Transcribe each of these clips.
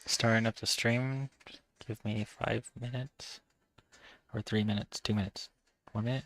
Starting up the stream. Give me 5 minutes. Or 3 minutes. 2 minutes. 1 minute.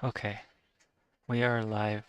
Okay, we are live.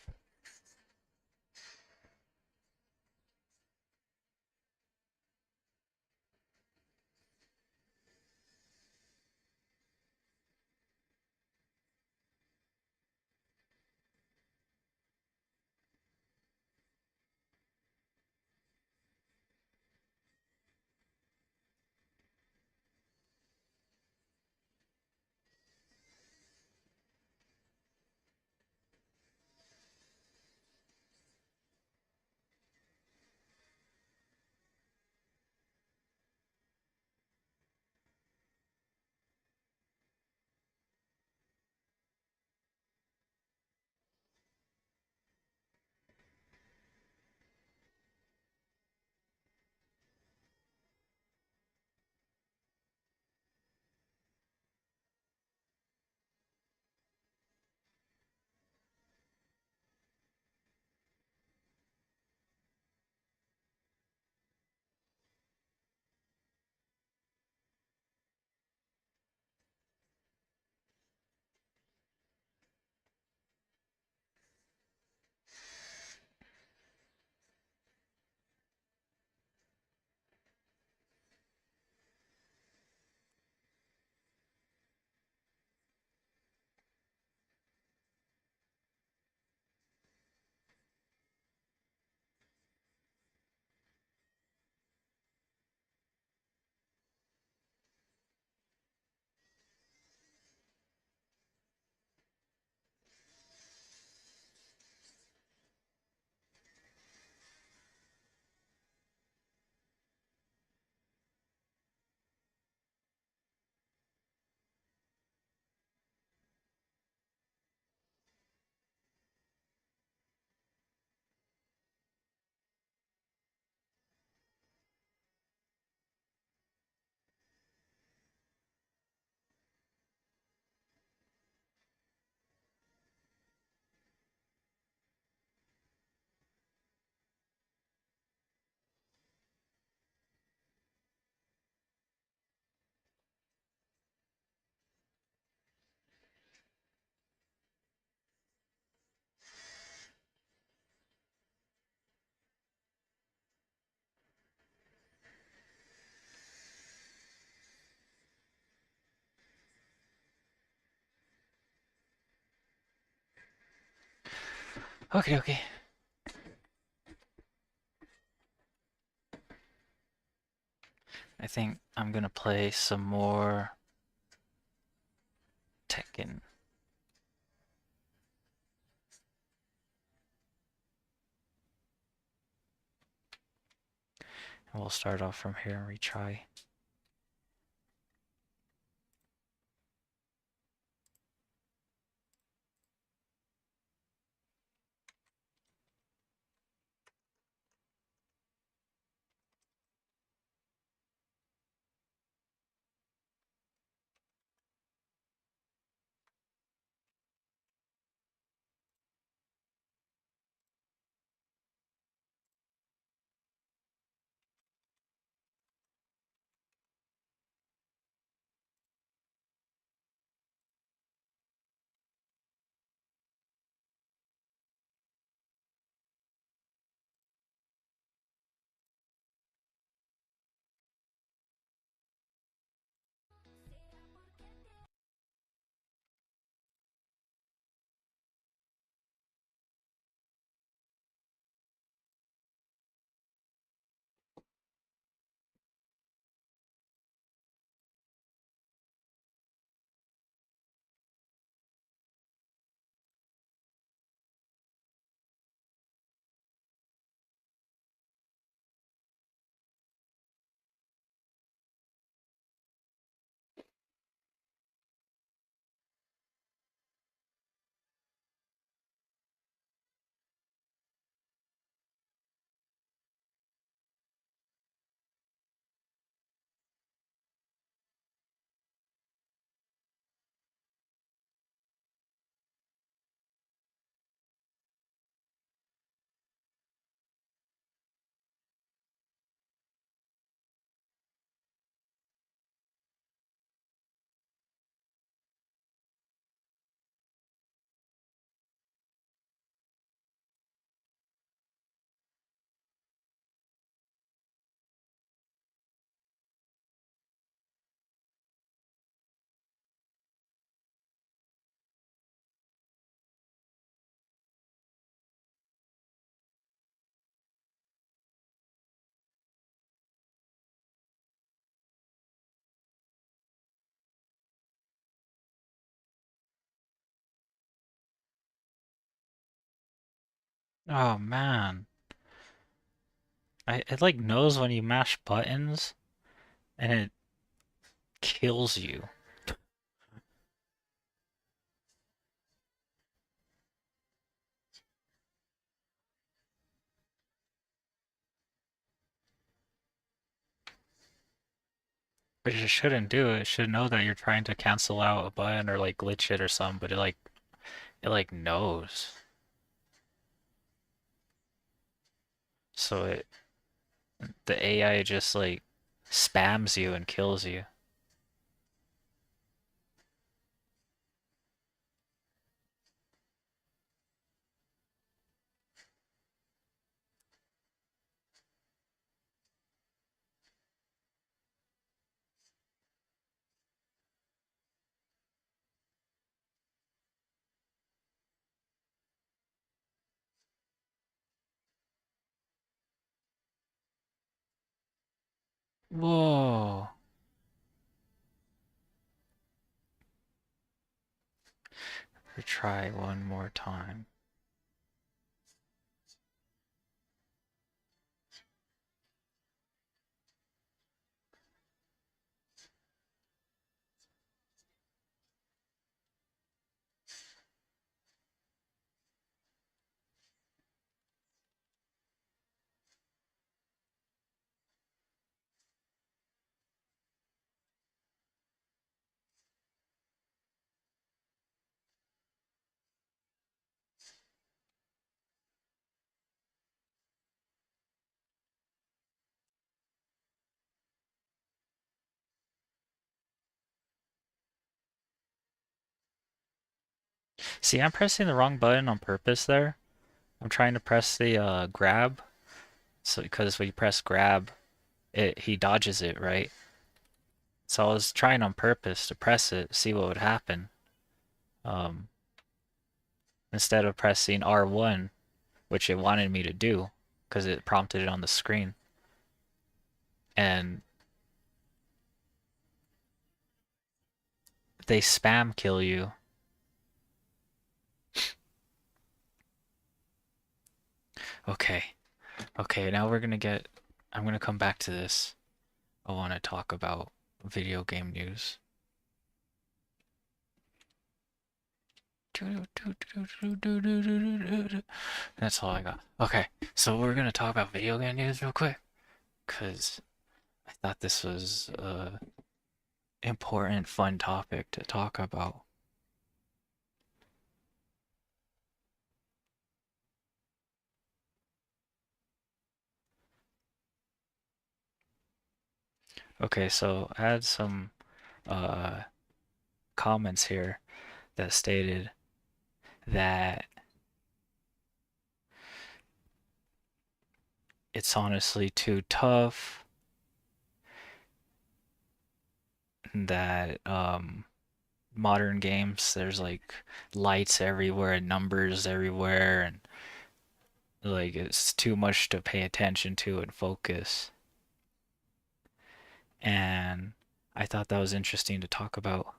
Okay, okay. I think I'm gonna play some more Tekken. And we'll start off from here and retry. Oh man. It like knows when you mash buttons and it kills you. But it shouldn't do it. It should know that you're trying to cancel out a button or like glitch it or something, but it like knows. So the AI just like spams you and kills you. Whoa. Try one more time. See, I'm pressing the wrong button on purpose there. I'm trying to press the grab. So because when you press grab, he dodges it, right? So I was trying on purpose to press it, see what would happen. Um, Instead of pressing R1, which it wanted me to do, because it prompted it on the screen. And they spam kill you. Okay. Okay, now I'm gonna come back to this. I want to talk about video game news. That's all I got. Okay, so we're gonna talk about video game news real quick, because I thought this was a important, fun topic to talk about. Okay, so I had some uh, comments here that stated that it's honestly too tough, that modern games there's like lights everywhere and numbers everywhere, and like it's too much to pay attention to and focus. And I thought that was interesting to talk about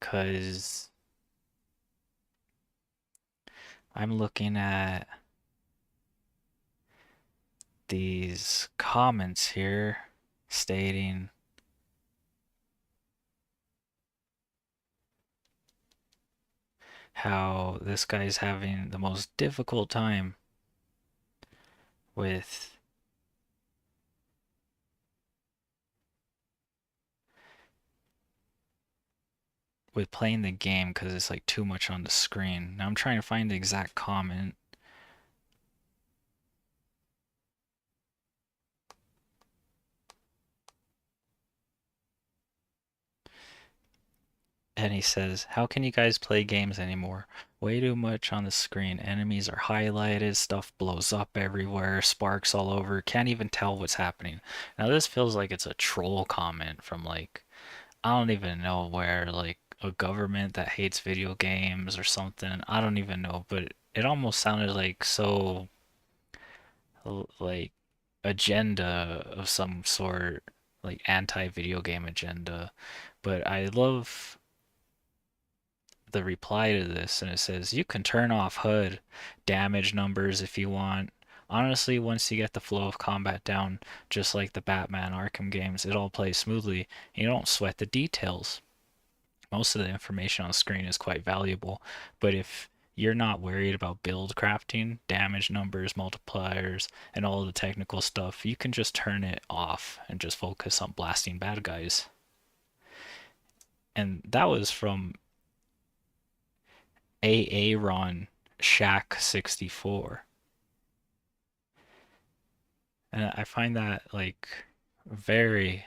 because I'm looking at these comments here stating how this guy's having the most difficult time with playing the game because it's like too much on the screen. Now I'm trying to find the exact comment. And he says, "How can you guys play games anymore? Way too much on the screen. Enemies are highlighted, stuff blows up everywhere, sparks all over. Can't even tell what's happening." Now this feels like it's a troll comment from like I don't even know where, like a government that hates video games or something. I don't even know, but it almost sounded like so like agenda of some sort, like anti-video game agenda. But I love the reply to this, and it says you can turn off HUD damage numbers if you want. Honestly, once you get the flow of combat down, just like the Batman Arkham games, it all plays smoothly. You don't sweat the details. Most of the information on screen is quite valuable, but if you're not worried about build crafting, damage numbers, multipliers, and all the technical stuff, you can just turn it off and just focus on blasting bad guys. And that was from Aaron Shack 64. And I find that like very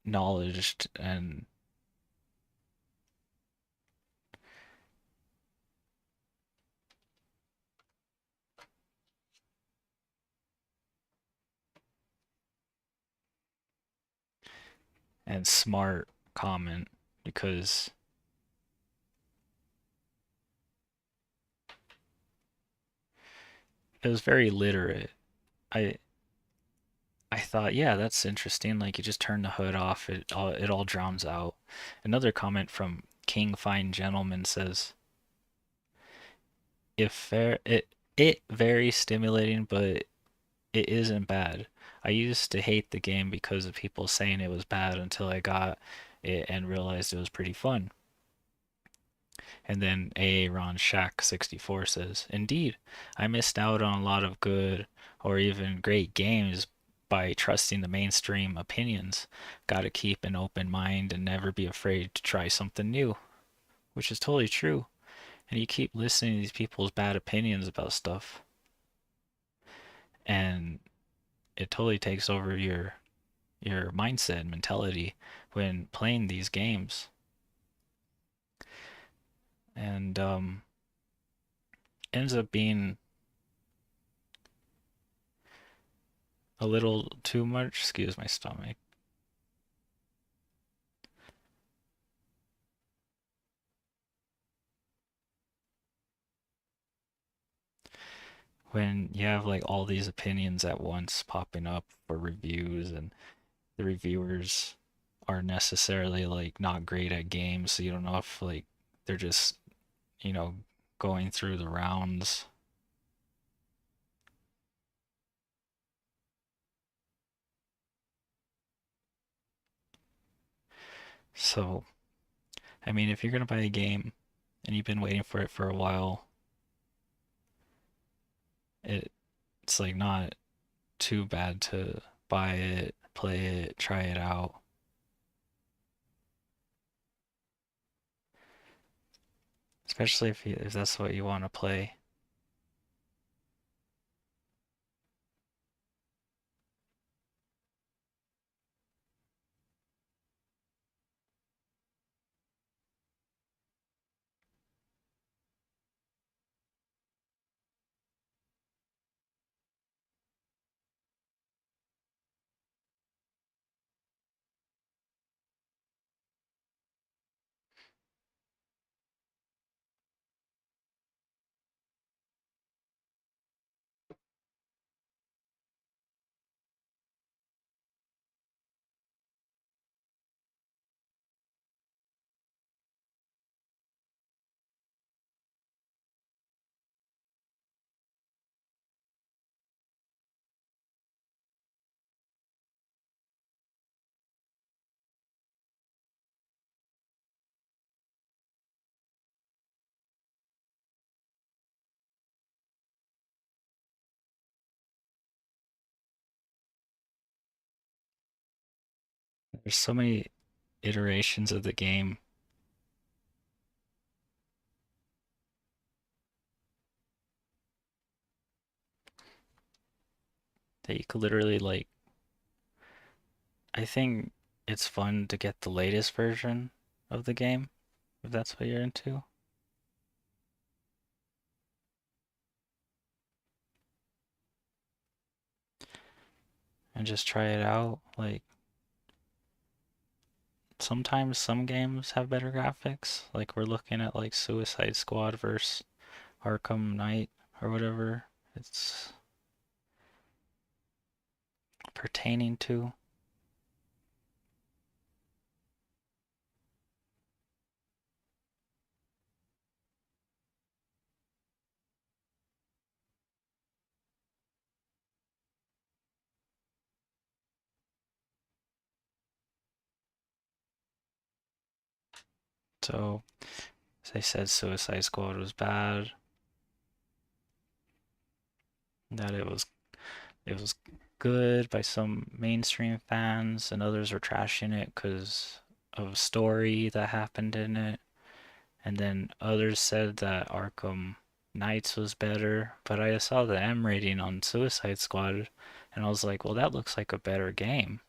knowledged and smart comment because it was very literate. I I thought, yeah, that's interesting. Like you just turn the hood off, it all drowns out. Another comment from King Fine Gentleman says, if fair, it very stimulating, but it isn't bad. I used to hate the game because of people saying it was bad until I got it and realized it was pretty fun. And then Aaron Shack 64 says, indeed, I missed out on a lot of good or even great games by trusting the mainstream opinions. Gotta keep an open mind and never be afraid to try something new, which is totally true. And you keep listening to these people's bad opinions about stuff, and it totally takes over your mindset and mentality when playing these games. And ends up being a little too much. Excuse my stomach. When you have like all these opinions at once popping up for reviews, and the reviewers are necessarily like not great at games, so you don't know if like they're just, you know, going through the rounds. So, I mean, if you're gonna buy a game and you've been waiting for it for a while, it's like not too bad to buy it, play it, try it out. Especially if that's what you want to play. There's so many iterations of the game that you could literally like. I think it's fun to get the latest version of the game if that's what you're into, and just try it out. Like sometimes some games have better graphics. Like we're looking at like Suicide Squad versus Arkham Knight or whatever it's pertaining to. So they said Suicide Squad was bad, that it was good by some mainstream fans, and others were trashing it because of a story that happened in it. And then others said that Arkham Knights was better, but I saw the M rating on Suicide Squad, and I was like, well, that looks like a better game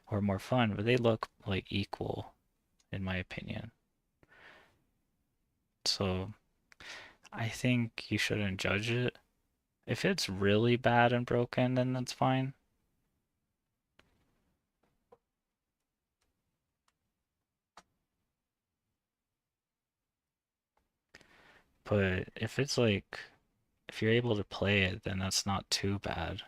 or more fun, but they look like equal, in my opinion. So I think you shouldn't judge it. If it's really bad and broken, then that's fine. But if it's like, if you're able to play it, then that's not too bad.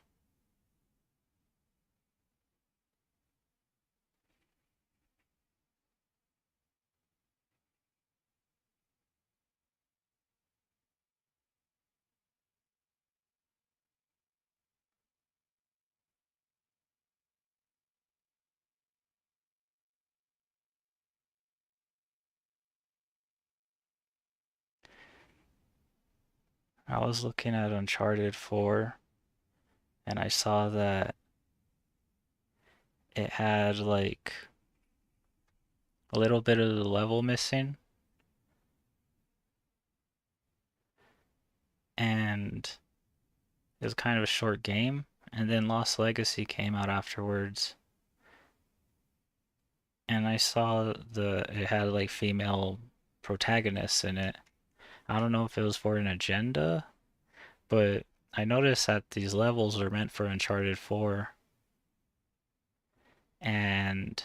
I was looking at Uncharted 4 and I saw that it had like a little bit of the level missing, and it was kind of a short game. And then Lost Legacy came out afterwards, and I saw it had like female protagonists in it. I don't know if it was for an agenda, but I noticed that these levels are meant for Uncharted 4, and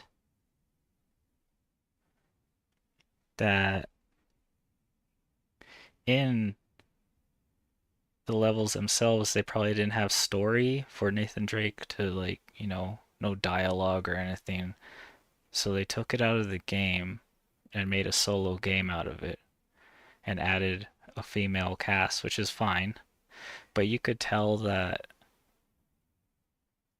that in the levels themselves, they probably didn't have story for Nathan Drake to like, no dialogue or anything. So they took it out of the game and made a solo game out of it and added a female cast, which is fine. But you could tell that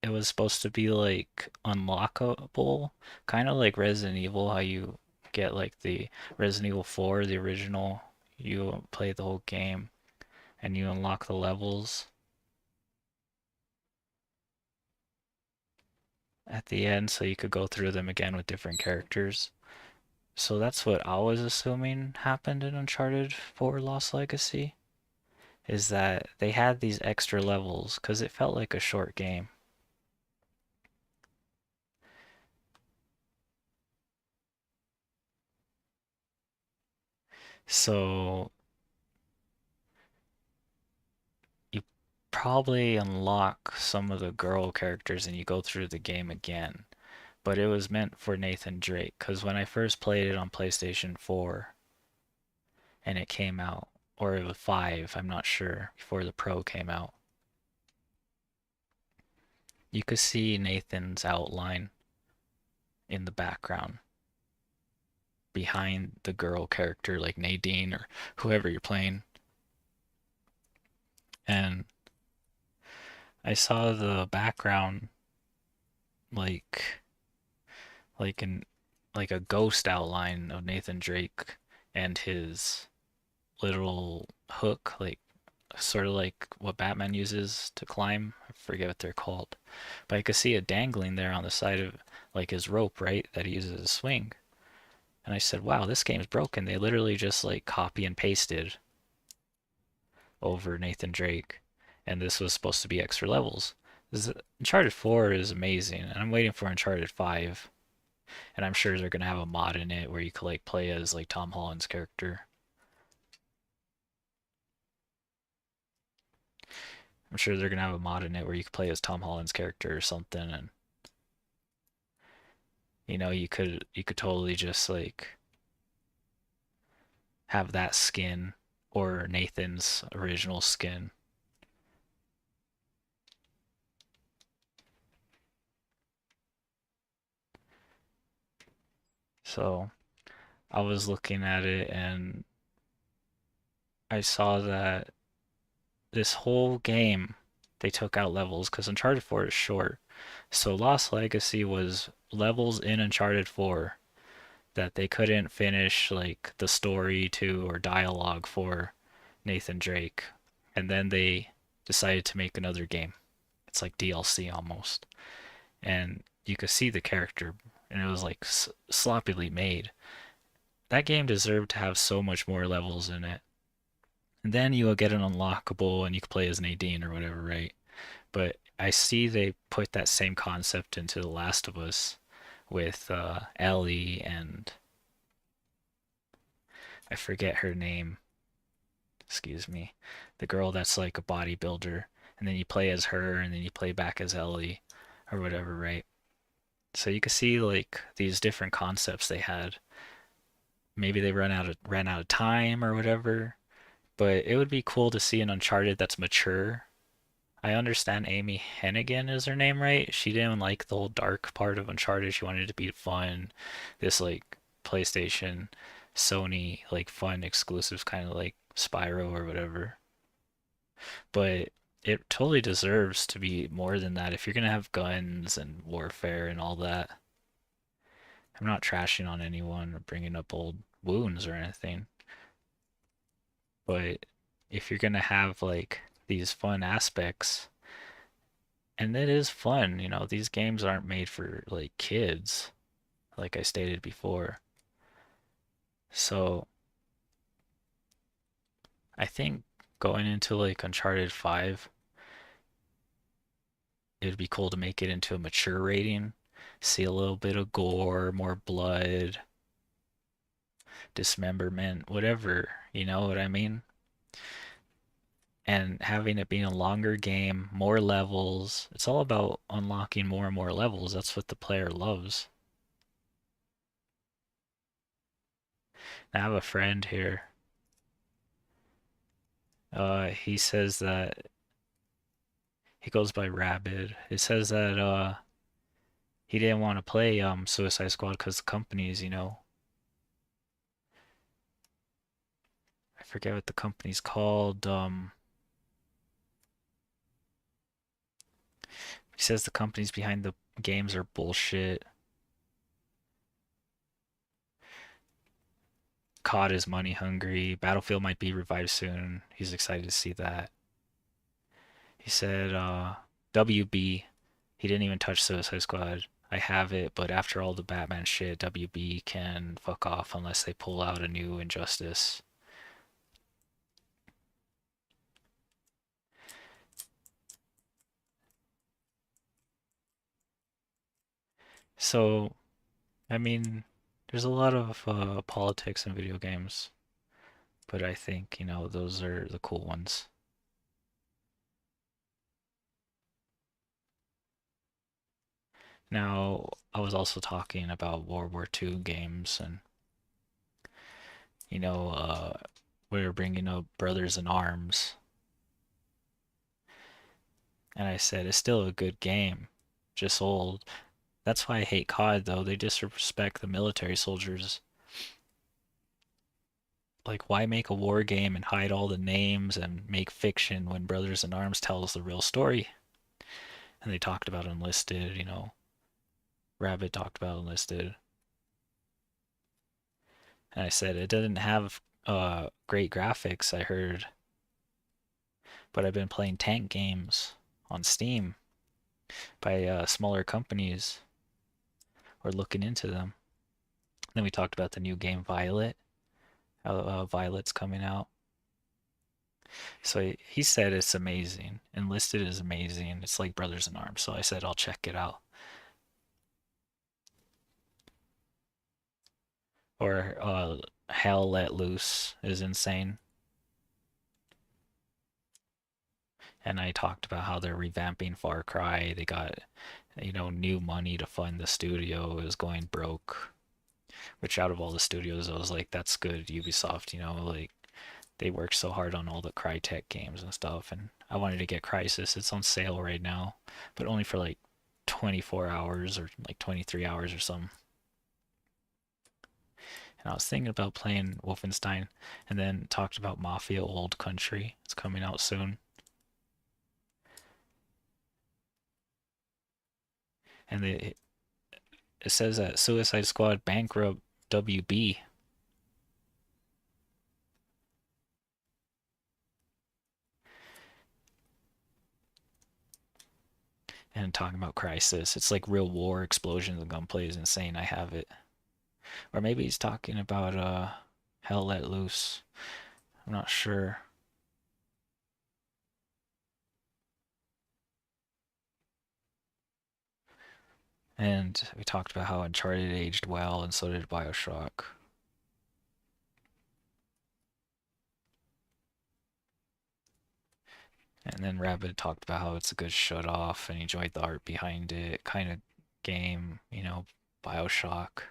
it was supposed to be like unlockable, kind of like Resident Evil, how you get like the Resident Evil 4, the original, you play the whole game and you unlock the levels at the end so you could go through them again with different characters. So that's what I was assuming happened in Uncharted 4 Lost Legacy, is that they had these extra levels because it felt like a short game. So you probably unlock some of the girl characters and you go through the game again. But it was meant for Nathan Drake because when I first played it on PlayStation 4 and it came out, or it was 5, I'm not sure, before the Pro came out, you could see Nathan's outline in the background behind the girl character like Nadine or whoever you're playing. And I saw the background like like an like a ghost outline of Nathan Drake and his little hook, like sort of like what Batman uses to climb. I forget what they're called. But I could see it dangling there on the side of like his rope, right? That he uses to swing. And I said, wow, this game's broken. They literally just like copy and pasted over Nathan Drake, and this was supposed to be extra levels. Uncharted 4 is amazing, and I'm waiting for Uncharted 5, and I'm sure they're gonna have a mod in it where you could like play as like Tom Holland's character. I'm sure they're gonna have a mod in it where you could play as Tom Holland's character or something, and you could totally just like have that skin or Nathan's original skin. So I was looking at it and I saw that this whole game they took out levels because Uncharted 4 is short. So Lost Legacy was levels in Uncharted 4 that they couldn't finish like the story to or dialogue for Nathan Drake, and then they decided to make another game. It's like DLC almost, and you could see the character, and it was like sloppily made. That game deserved to have so much more levels in it. And then you will get an unlockable, and you can play as Nadine or whatever, right? But I see they put that same concept into The Last of Us with Ellie and I forget her name, excuse me, the girl that's like a bodybuilder, and then you play as her, and then you play back as Ellie or whatever, right? So you can see like these different concepts they had. Maybe they ran out of time or whatever, but it would be cool to see an Uncharted that's mature. I understand Amy Hennigan is her name, right? She didn't like the whole dark part of Uncharted. She wanted it to be fun, this like PlayStation, Sony like fun exclusives, kind of like Spyro or whatever. But it totally deserves to be more than that. If you're gonna have guns and warfare and all that, I'm not trashing on anyone or bringing up old wounds or anything. But if you're gonna have like these fun aspects, and it is fun, these games aren't made for like kids, like I stated before. So I think going into like Uncharted 5, it'd be cool to make it into a mature rating, see a little bit of gore, more blood, dismemberment, whatever, you know what I mean? And having it being a longer game, more levels. It's all about unlocking more and more levels. That's what the player loves. I have a friend here. He says that he goes by Rabid. It says that he didn't want to play Suicide Squad because the companies, I forget what the company's called. He says the companies behind the games are bullshit. COD is money hungry. Battlefield might be revived soon. He's excited to see that. He said WB, he didn't even touch Suicide Squad. I have it, but after all the Batman shit, WB can fuck off unless they pull out a new Injustice. So, I mean, there's a lot of politics in video games, but I think, those are the cool ones. Now, I was also talking about World War II games, and, you know, uh, we were bringing up Brothers in Arms, and I said it's still a good game, just old. That's why I hate COD, though. They disrespect the military soldiers. Like, why make a war game and hide all the names and make fiction when Brothers in Arms tells the real story? And they talked about Enlisted, Rabbit talked about Enlisted. And I said it doesn't have great graphics, I heard, but I've been playing tank games on Steam by smaller companies or looking into them. Then we talked about the new game Violet, how Violet's coming out. So he said it's amazing. Enlisted is amazing. It's like Brothers in Arms. So I said I'll check it out. Or Hell Let Loose is insane. And I talked about how they're revamping Far Cry. They got, new money to fund the studio. It was going broke. Which out of all the studios, I was like, that's good. Ubisoft, like they worked so hard on all the Crytek games and stuff. And I wanted to get Crysis. It's on sale right now, but only for like 24 hours or like 23 hours or something. And I was thinking about playing Wolfenstein and then talked about Mafia Old Country. It's coming out soon. And it says that Suicide Squad bankrupt WB. And talking about Crisis, it's like real war, explosions, and gunplay is insane. I have it. Or maybe he's talking about Hell Let Loose. I'm not sure. And we talked about how Uncharted aged well, and so did Bioshock. And then Rabbit talked about how it's a good shut off and he enjoyed the art behind it kind of game, Bioshock.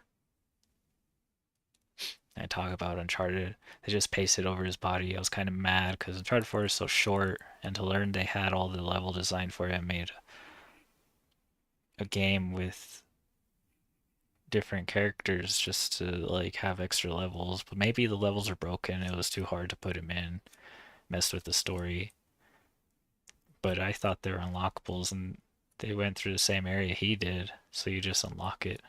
And I talk about Uncharted. They just pasted over his body. I was kind of mad because Uncharted 4 is so short, and to learn they had all the level design for it and made a game with different characters just to like have extra levels. But maybe the levels are broken. It was too hard to put him in. Messed with the story. But I thought they were unlockables, and they went through the same area he did, so you just unlock it.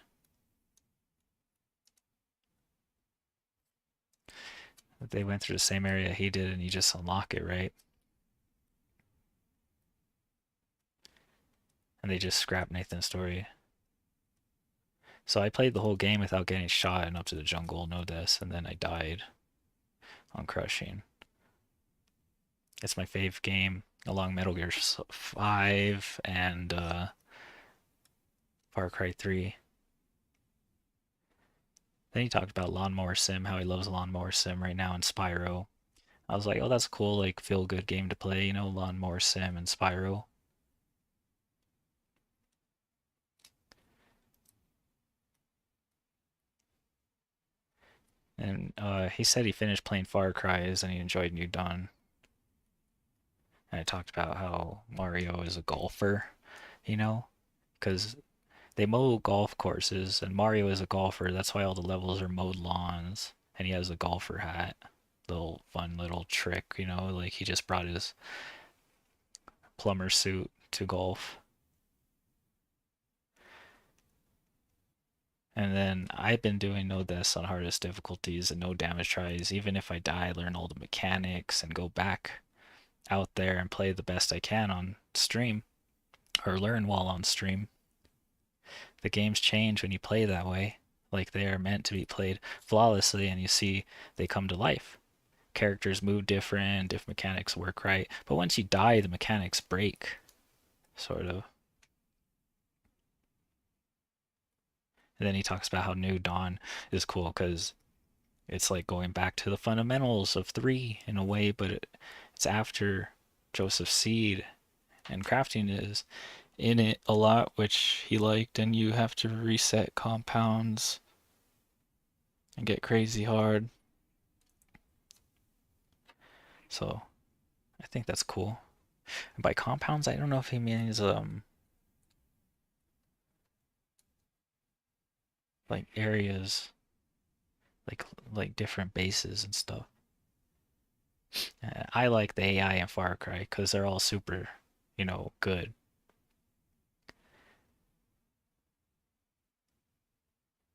They went through the same area he did, and you just unlock it, right? And they just scrapped Nathan's story. So I played the whole game without getting shot and up to the jungle, no deaths, and then I died on crushing. It's my fave game, along Metal Gear 5 and Far Cry 3. Then he talked about Lawnmower Sim, how he loves Lawnmower Sim right now, and Spyro. I was like, oh, that's cool, like feel good game to play, Lawnmower Sim and Spyro. And he said he finished playing Far Cry's and he enjoyed New Dawn. And I talked about how Mario is a golfer, you know, because they mow golf courses and Mario is a golfer. That's why all the levels are mowed lawns. And he has a golfer hat. Little fun little trick, like he just brought his plumber suit to golf. And then I've been doing no deaths on hardest difficulties and no damage tries. Even if I die, I learn all the mechanics and go back out there and play the best I can on stream or learn while on stream. The games change when you play that way, like they are meant to be played flawlessly, and you see they come to life. Characters move different, different mechanics work right, but once you die, the mechanics break, sort of. And then he talks about how New Dawn is cool because it's like going back to the fundamentals of 3 in a way, but it's after Joseph Seed, and crafting is in it a lot, which he liked, and you have to reset compounds and get crazy hard. So I think that's cool. And by compounds, I don't know if he means like areas, like different bases and stuff. I like the AI in Far Cry because they're all super, good.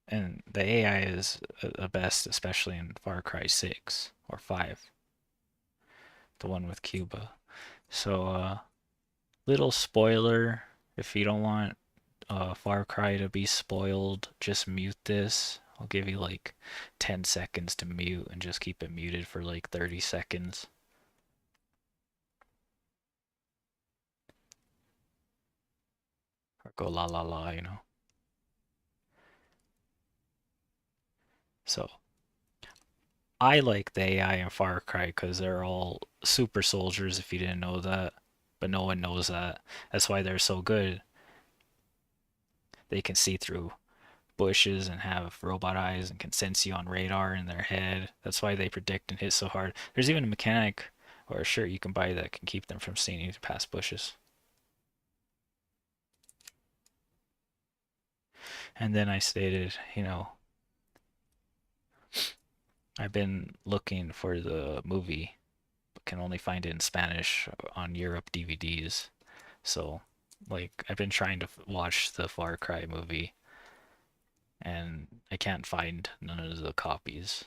And the AI is the best, especially in Far Cry 6 or 5, the one with Cuba. So, little spoiler, if you don't want Far Cry to be spoiled, just mute this. I'll give you like 10 seconds to mute and just keep it muted for like 30 seconds. Or go la la la. So, I like the AI in Far Cry because they're all super soldiers if you didn't know that. But no one knows that. That's why they're so good. They can see through bushes and have robot eyes and can sense you on radar in their head. That's why they predict and hit so hard. There's even a mechanic or a shirt you can buy that can keep them from seeing you past bushes. And then I stated, I've been looking for the movie, but can only find it in Spanish on Europe DVDs. So, like, I've been trying to watch the Far Cry movie and I can't find none of the copies,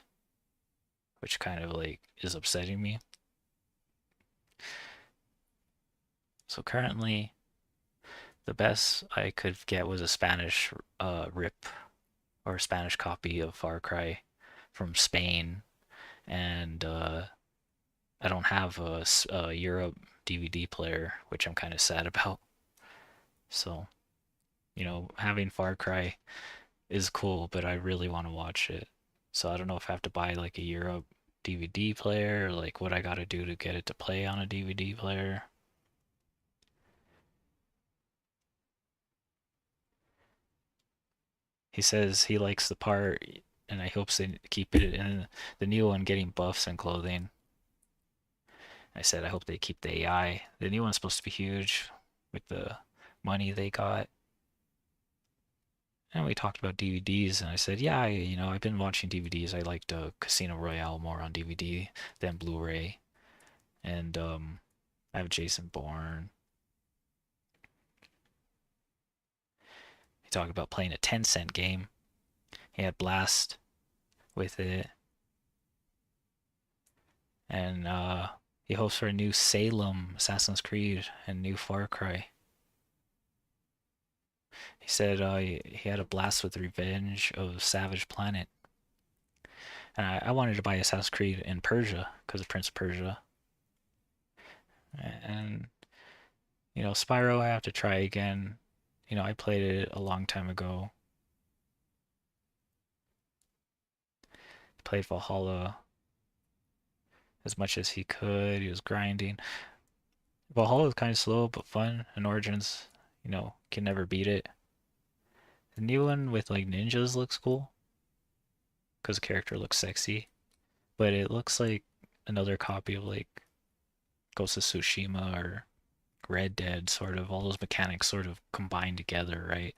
which kind of like is upsetting me. So currently, the best I could get was a Spanish rip or a Spanish copy of Far Cry from Spain, and I don't have a Europe DVD player, which I'm kind of sad about. So, having Far Cry is cool, but I really want to watch it. So I don't know if I have to buy like a Europe DVD player or like what I gotta do to get it to play on a DVD player. He says he likes the part, and I hope they keep it in the new one, getting buffs and clothing. I said I hope they keep the AI. The new one's supposed to be huge with the money they got. And we talked about DVDs, and I said, yeah, I've been watching DVDs. I liked Casino Royale more on DVD than Blu-ray. And I have Jason Bourne. He talked about playing a 10-cent game. He had Blast with it. And he hopes for a new Salem Assassin's Creed and new Far Cry. He said he had a blast with Revenge of Savage Planet. And I wanted to buy Assassin's Creed in Persia because of Prince of Persia. And, Spyro I have to try again. I played it a long time ago. Played Valhalla as much as he could. He was grinding. Valhalla is kind of slow but fun, and Origins, can never beat it. The new one with like ninjas looks cool because the character looks sexy, but it looks like another copy of like Ghost of Tsushima or Red Dead, sort of. All those mechanics sort of combined together, right?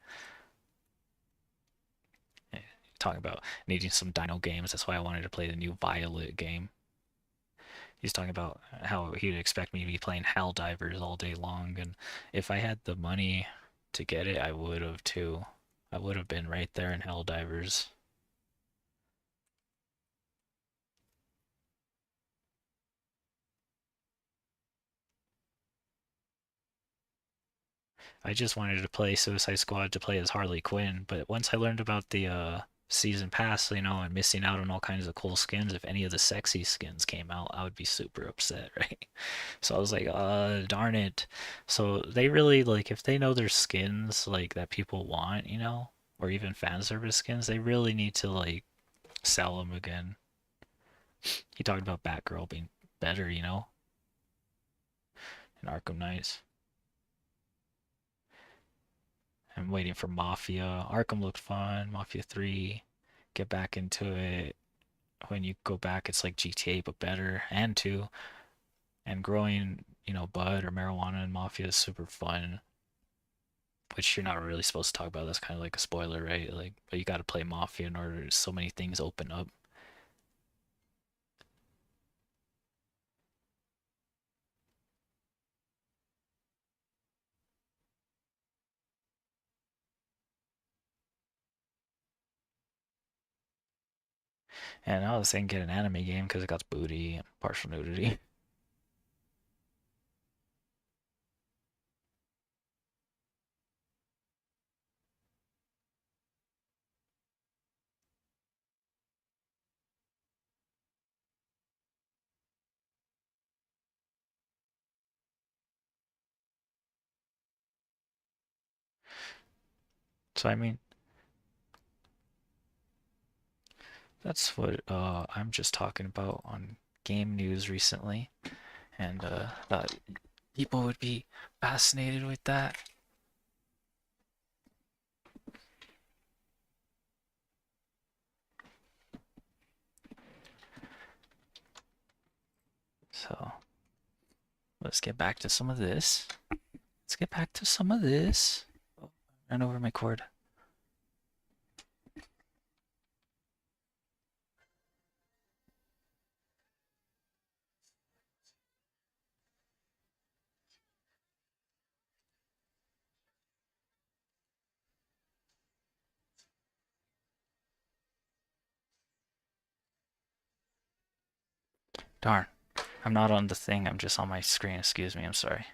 Eh, Talking about needing some dino games. That's why I wanted to play the new Violet game. He's talking about how he'd expect me to be playing Helldivers all day long, and if I had the money to get it, I would have too. I would have been right there in Helldivers. I just wanted to play Suicide Squad to play as Harley Quinn, but once I learned about the season pass, and missing out on all kinds of cool skins, if any of the sexy skins came out, I would be super upset, right? So I was like, darn it. So they really like if they know there's skins like that people want, or even fan service skins, they really need to like sell them again. He talked about Batgirl being better, in Arkham Knights. I'm waiting for Mafia. Arkham looked fun. Mafia 3. Get back into it. When you go back, it's like GTA but better. And 2. And growing, bud or marijuana in Mafia is super fun. Which you're not really supposed to talk about. That's kind of like a spoiler, right? Like, but you got to play Mafia in order. So many things open up. And I was saying get an anime game because it got booty and partial nudity. So I mean, that's what I'm just talking about on game news recently, and thought people would be fascinated with that. So let's get back to some of this. Let's get back to some of this. Oh, ran over my cord. Darn. I'm not on the thing, I'm just on my screen. Excuse me, I'm sorry.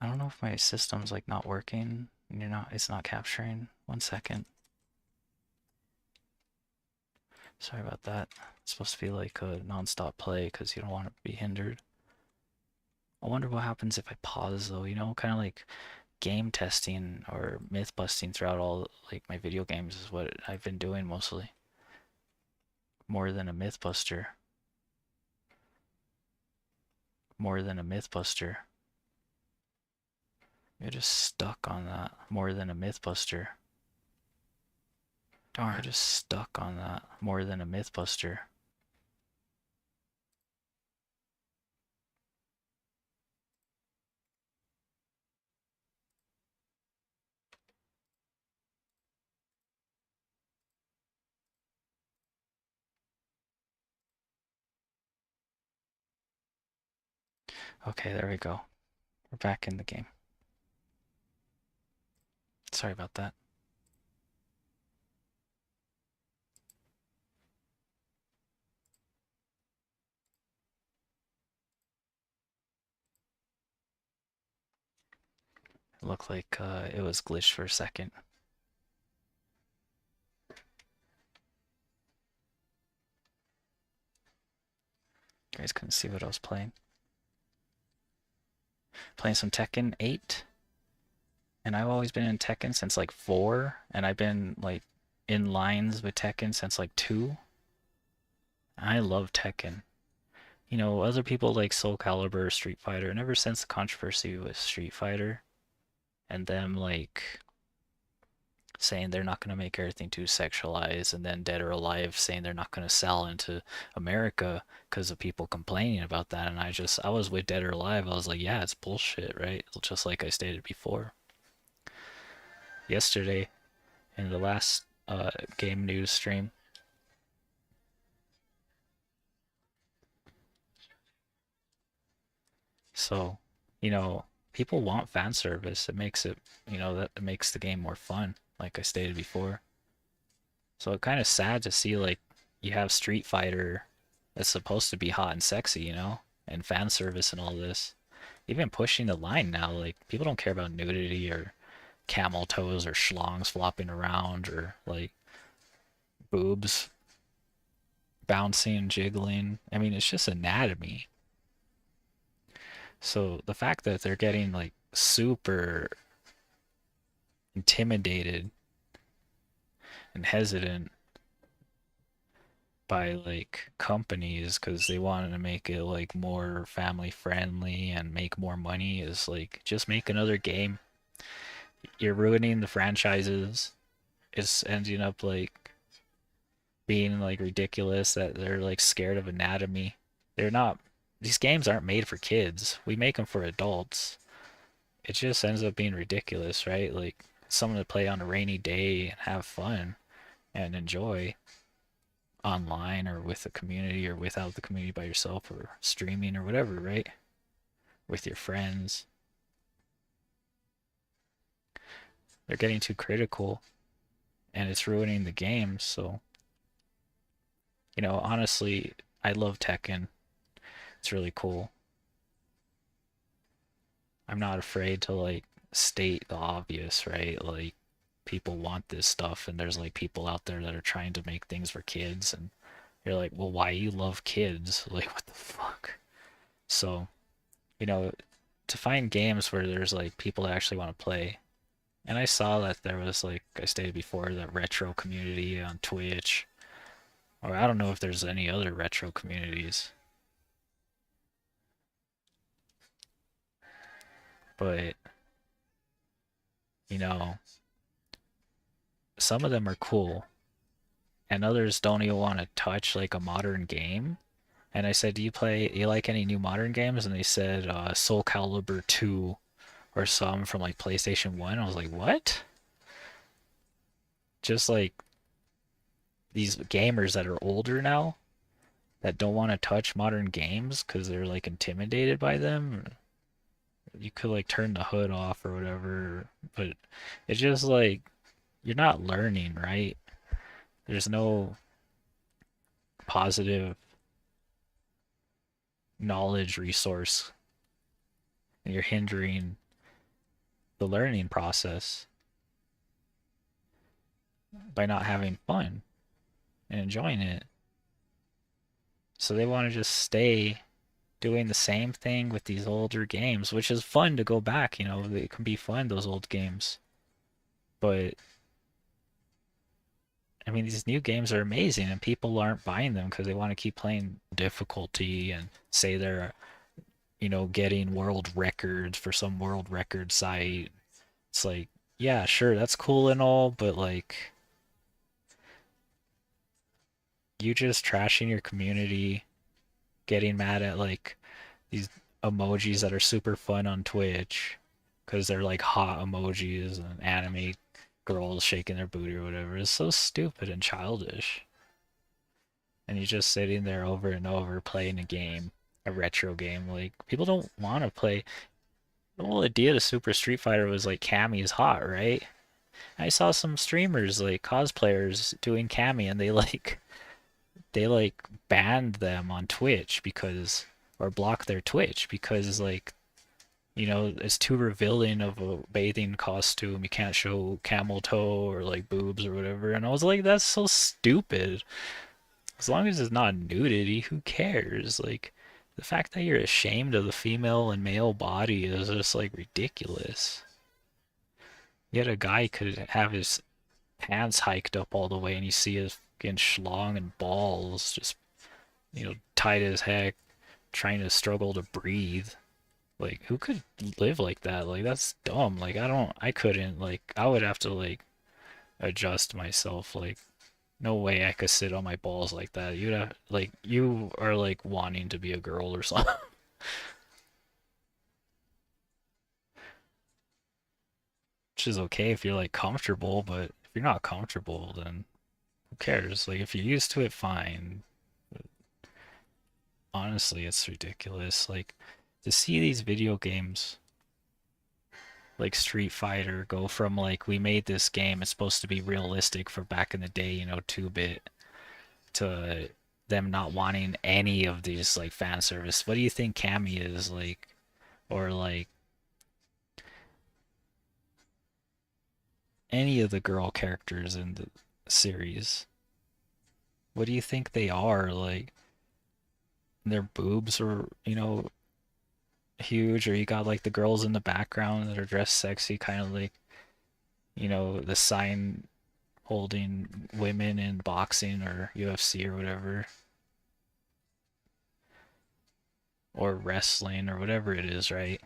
I don't know if my system's like not working. It's not capturing. 1 second. Sorry about that. It's supposed to be like a non-stop play because you don't want to be hindered. I wonder what happens if I pause though, kind of like game testing or myth busting throughout all like my video games is what I've been doing mostly. More than a myth buster. More than a myth buster. You're just stuck on that. More than a myth buster. Darn. You're just stuck on that. More than a myth buster. Okay, there we go. We're back in the game. Sorry about that. It looked like it was glitched for a second. You guys couldn't see what I was playing. Playing some Tekken 8. And I've always been in Tekken since like 4. And I've been like in lines with Tekken since like 2. I love Tekken. Other people like Soul Calibur, Street Fighter, and ever since the controversy with Street Fighter and them like saying they're not going to make everything too sexualized, and then Dead or Alive saying they're not going to sell into America because of people complaining about that. And I was with Dead or Alive. I was like, yeah, it's bullshit, right? Just like I stated before. Yesterday, in the last game news stream. So, people want fan service. It makes it, that it makes the game more fun, like I stated before. So it's kind of sad to see like you have Street Fighter that's supposed to be hot and sexy, and fan service and all this. Even pushing the line now, like people don't care about nudity or camel toes or schlongs flopping around or like boobs bouncing, jiggling. I mean, it's just anatomy. So the fact that they're getting like super intimidated and hesitant by like companies because they wanted to make it like more family friendly and make more money is like just make another game. You're ruining the franchises. It's ending up like being like ridiculous that they're like scared of anatomy. They're not, these games aren't made for kids. We make them for adults. It just ends up being ridiculous, right? Like someone to play on a rainy day and have fun and enjoy online or with the community or without the community by yourself or streaming or whatever, right? With your friends. They're getting too critical and it's ruining the game. So, honestly, I love Tekken. It's really cool. I'm not afraid to like state the obvious, right? Like people want this stuff and there's like people out there that are trying to make things for kids and you're like, well, why you love kids? Like what the fuck? So, you know, to find games where there's like people that actually want to play. And I saw that there was like I stated before, that retro community on Twitch. Or I don't know if there's any other retro communities. But, you know, some of them are cool and others don't even want to touch like a modern game. And I said, do you like any new modern games? And they said Soul Calibur 2 or some from like PlayStation 1. I was like, what? Just like these gamers that are older now that don't want to touch modern games because they're like intimidated by them. You could like turn the hood off or whatever, but it's just like you're not learning, right? There's no positive knowledge resource, and you're hindering the learning process by not having fun and enjoying it. So they want to just stay doing the same thing with these older games, which is fun to go back, it can be fun, those old games. But I mean, these new games are amazing, and people aren't buying them because they want to keep playing difficulty and say they're, getting world records for some world record site. It's like, yeah, sure, that's cool and all, but like, you just trashing your community, getting mad at like these emojis that are super fun on Twitch because they're like hot emojis and anime girls shaking their booty or whatever. It's so stupid and childish. And you're just sitting there over and over playing a game, a retro game. Like people don't want to play. The whole idea to Super Street Fighter was like Cammy is hot, right? I saw some streamers like cosplayers doing Cammy, and they like banned them on Twitch because or blocked their Twitch because like it's too revealing of a bathing costume. You can't show camel toe or like boobs or whatever. And I was like, that's so stupid. As long as it's not nudity, who cares? Like, the fact that you're ashamed of the female and male body is just like ridiculous. Yet a guy could have his pants hiked up all the way and you see his fucking schlong and balls just, tight as heck, trying to struggle to breathe. Like, who could live like that? Like, that's dumb. Like, I couldn't. Like, I would have to, like, adjust myself. Like, no way I could sit on my balls like that. You'd have, like, you are, like, wanting to be a girl or something. Which is okay if you're, like, comfortable, but if you're not comfortable, then who cares? Like, if you're used to it, fine. But honestly, it's ridiculous. Like, to see these video games like Street Fighter go from like we made this game, it's supposed to be realistic for back in the day, 2-bit, to them not wanting any of these like fan service. What do you think Cammy is like, or like any of the girl characters in the series? What do you think they are like? Their boobs are, huge, or you got like the girls in the background that are dressed sexy, kind of like, the sign holding women in boxing or UFC or whatever, or wrestling or whatever it is, right?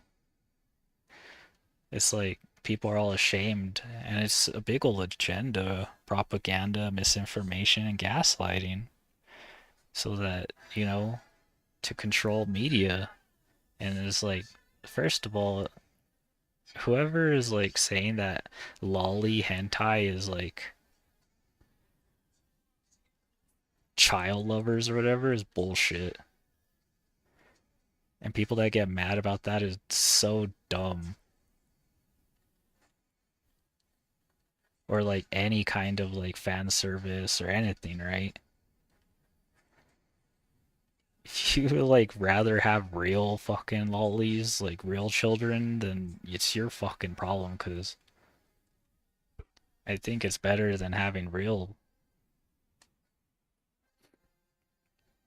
It's like people are all ashamed, and it's a big old agenda, propaganda, misinformation, and gaslighting, so that, to control media. And it's like, first of all, whoever is like saying that lolly hentai is like child lovers or whatever is bullshit. And people that get mad about that is so dumb. Or like any kind of like fan service or anything, right? If you like rather have real fucking lollies, like real children, then it's your fucking problem, because I think it's better than having real.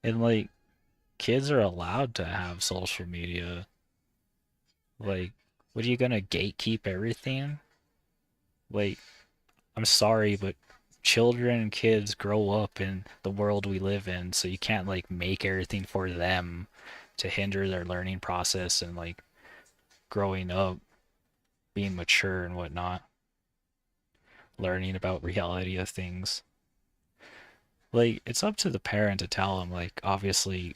And like kids are allowed to have social media. Like, what are you gonna gatekeep everything? Like, I'm sorry, but children and kids grow up in the world we live in, so you can't like make everything for them to hinder their learning process and like growing up, being mature and whatnot, learning about reality of things. Like, it's up to the parent to tell them, like, obviously,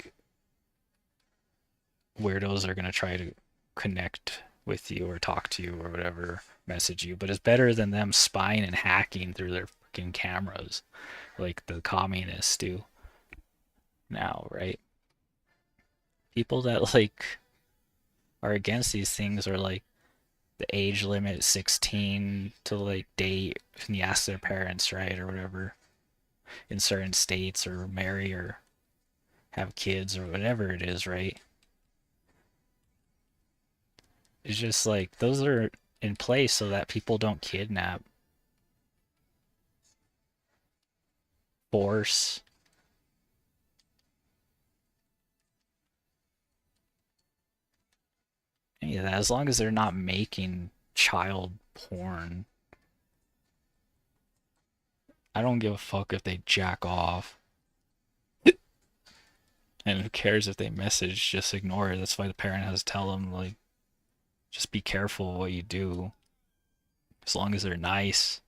weirdos are gonna try to connect with you or talk to you or whatever, message you, but it's better than them spying and hacking through their fucking cameras like the communists do. now, right? People that like are against these things are like the age limit 16 to like date and you ask their parents, right, or whatever in certain states or marry or have kids or whatever it is, right? It's just like those are in place so that people don't kidnap, force. Any of that, as long as they're not making child porn. I don't give a fuck if they jack off. And who cares if they message, just ignore it. That's why the parent has to tell them, like, just be careful what you do. As long as they're nice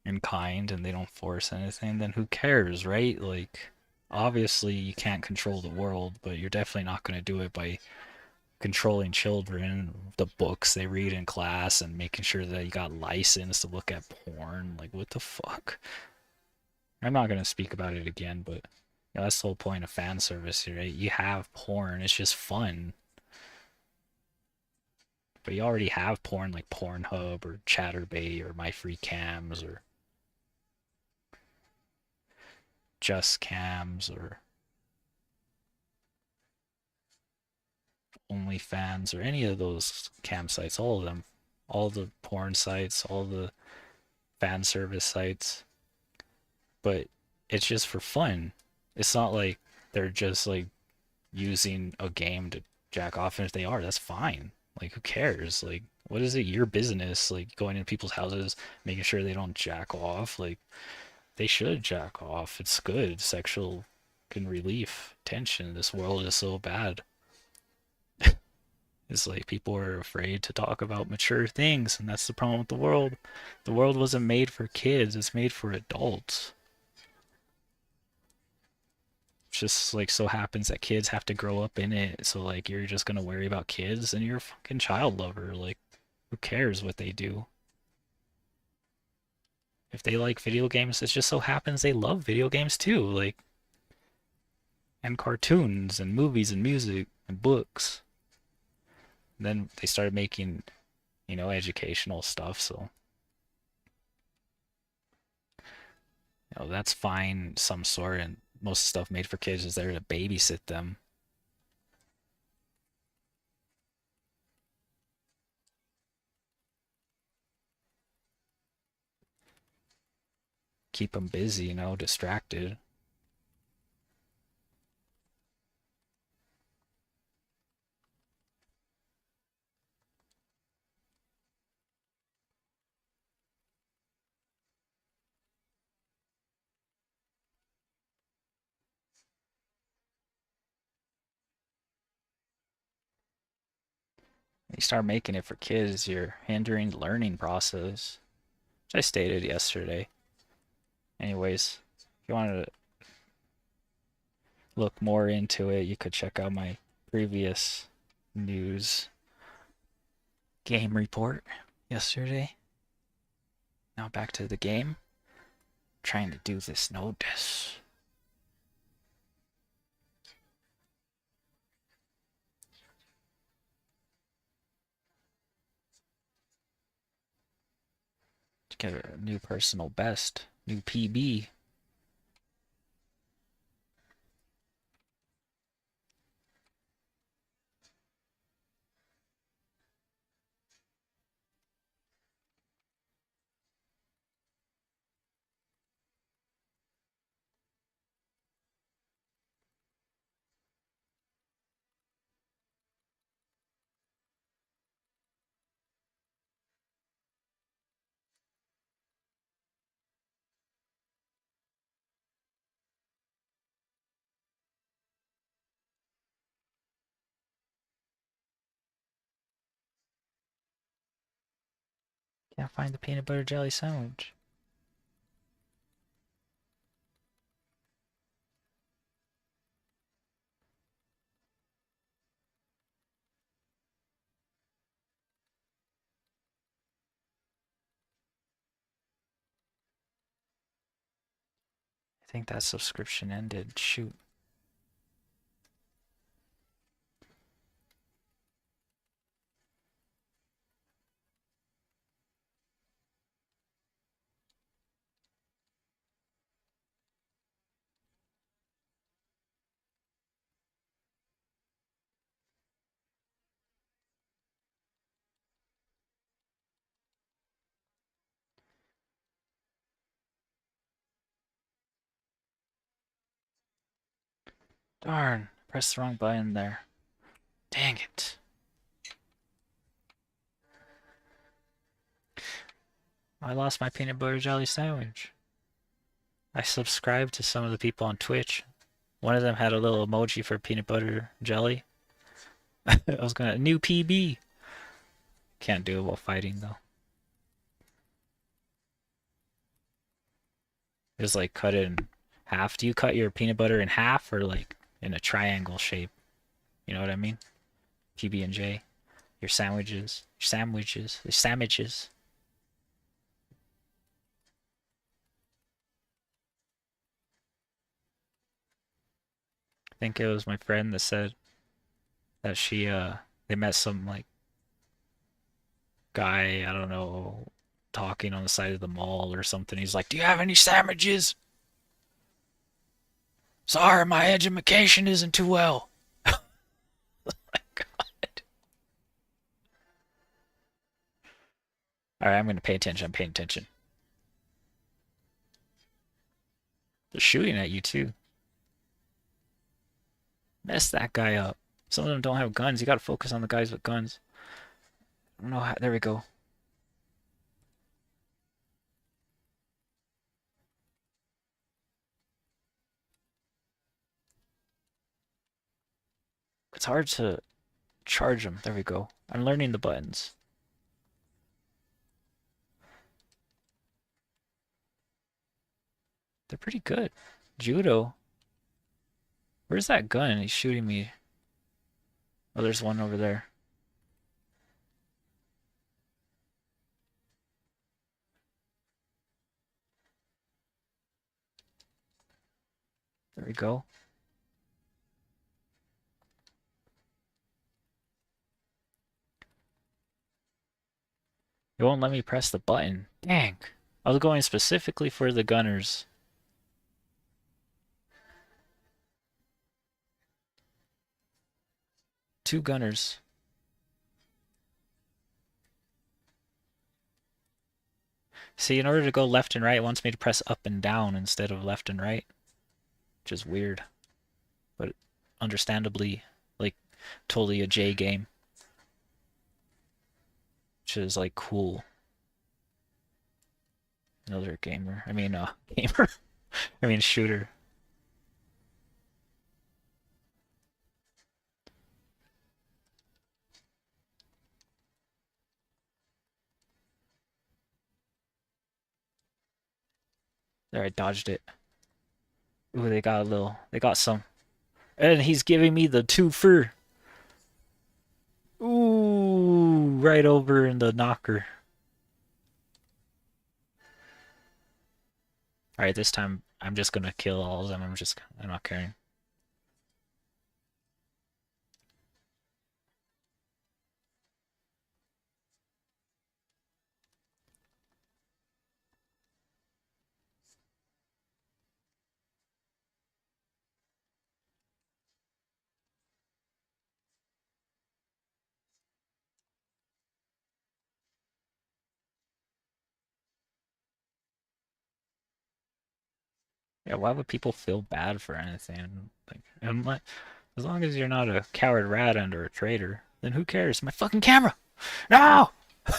and kind and they don't force anything, then who cares, right? Like, obviously you can't control the world, but you're definitely not going to do it by controlling children, the books they read in class, and making sure that you got license to look at porn. Like, what the fuck? I'm not going to speak about it again, but that's the whole point of fan service here, right? You have porn, it's just fun. But you already have porn like Pornhub or Chatterbait or My Free Cams or Just Cams or OnlyFans or any of those cam sites, all of them. All the porn sites, all the fan service sites. But it's just for fun. It's not like they're just like using a game to jack off, and if they are, that's fine. Like, who cares? Like, what is it your business? Like, going into people's houses, making sure they don't jack off. Like, they should jack off. It's good. Sexual can relief tension. This world is so bad. It's like people are afraid to talk about mature things, and that's the problem with the world. The world wasn't made for kids, it's made for adults. Just like so happens that kids have to grow up in it. So like you're just gonna worry about kids and you're a fucking child lover. Like, who cares what they do? If they like video games, it just so happens they love video games too. Like, and cartoons and movies and music and books. And then they started making, educational stuff. So, that's fine, some sort. And most stuff made for kids is there to babysit them, keep them busy, distracted. You start making it for kids, you're hindering the learning process, which I stated yesterday. Anyways, if you wanted to look more into it, you could check out my previous news game report yesterday. Now back to the game. Trying to do this notice. To get a new personal best, new PB. Can't find the peanut butter jelly sandwich. I think that subscription ended. Shoot. Darn, pressed the wrong button there. Dang it. I lost my peanut butter jelly sandwich. I subscribed to some of the people on Twitch. One of them had a little emoji for peanut butter jelly. I was gonna, new PB. Can't do it while fighting though. Just like cut it in half. Do you cut your peanut butter in half or like in a triangle shape? You know what I mean? PB and J. Your sandwiches. Your sandwiches. Your sandwiches. I think it was my friend that said that they met some like guy, I don't know, talking on the side of the mall or something. He's like, "Do you have any sandwiches?" Sorry, my education isn't too well. My God. All right, I'm gonna pay attention. I'm paying attention. They're shooting at you too. Mess that guy up. Some of them don't have guns. You gotta focus on the guys with guns. I don't know how. There we go. It's hard to charge them. There we go. I'm learning the buttons. They're pretty good. Judo. Where's that gun? He's shooting me. Oh, there's one over there. There we go. It won't let me press the button. Dang. I was going specifically for the gunners. Two gunners. See, in order to go left and right, it wants me to press up and down instead of left and right, which is weird, but understandably, like, totally a J game, which is, like, cool. Another gamer. I mean, gamer. I mean, shooter. There, I dodged it. Ooh, they got some. And he's giving me the two fur. Ooh, right over in the knocker. Alright, this time I'm just gonna kill all of them. I'm not caring. Yeah, why would people feel bad for anything? Like, as long as you're not a coward rat under a traitor, then who cares? My fucking camera! No! They're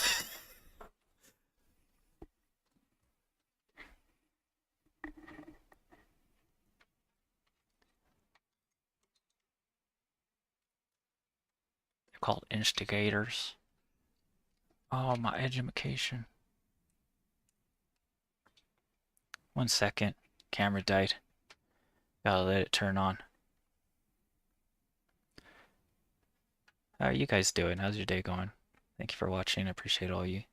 called instigators. Oh, my education. 1 second. Camera died. Gotta let it turn on. How are you guys doing? How's your day going? Thank you for watching. I appreciate all you.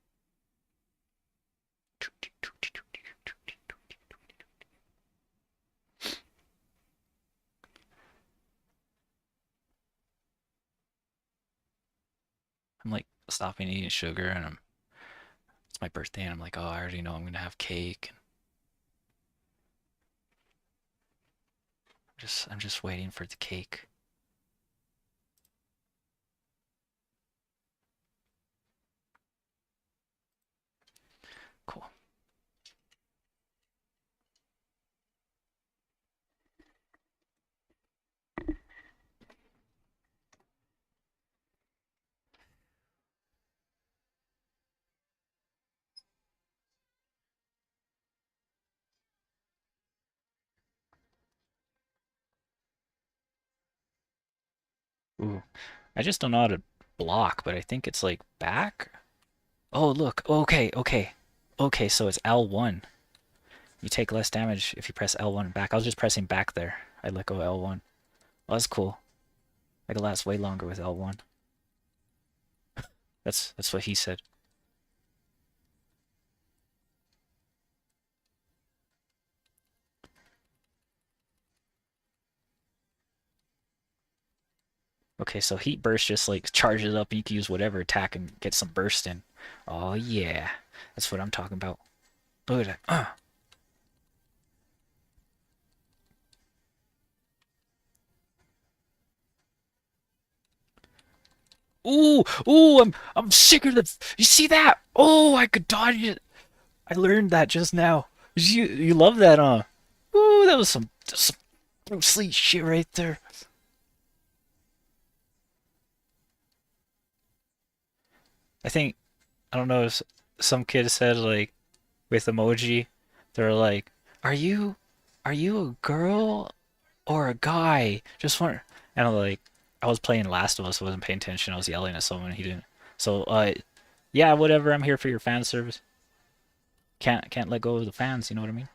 I'm like stopping eating sugar and it's my birthday and I'm like, oh, I already know I'm gonna have cake. I'm just waiting for the cake. Cool. Ooh. I just don't know how to block, but I think it's like back. Oh, look. Okay, okay. Okay, so it's L1. You take less damage if you press L1 back. I was just pressing back there. I let go of L1. Oh, that's cool. I could last way longer with L1. That's what he said. Okay, so heat burst just like charges up and you can use whatever attack and get some burst in. Oh yeah. That's what I'm talking about. Look at that. Ooh, I'm sick of the. You see that? Oh, I could dodge it. I learned that just now. You love that, huh? Ooh, that was some Bruce Lee shit right there. I think I don't know if some kid said like with emoji, they're like, are you a girl or a guy? Just want." And I'm like, I was playing Last of Us, I wasn't paying attention. I was yelling at someone. He didn't. So yeah, whatever. I'm here for your fan service. Can't let go of the fans. You know what I mean?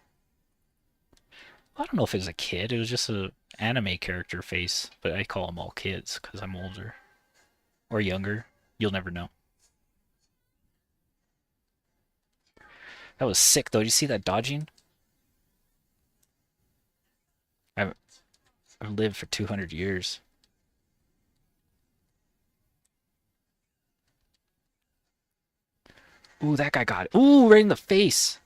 I don't know if it was a kid. It was just a anime character face, but I call them all kids because I'm older or younger. You'll never know. That was sick though. Did you see that dodging? I've I've lived for 200 years. Ooh, that guy got it. Ooh, right in the face.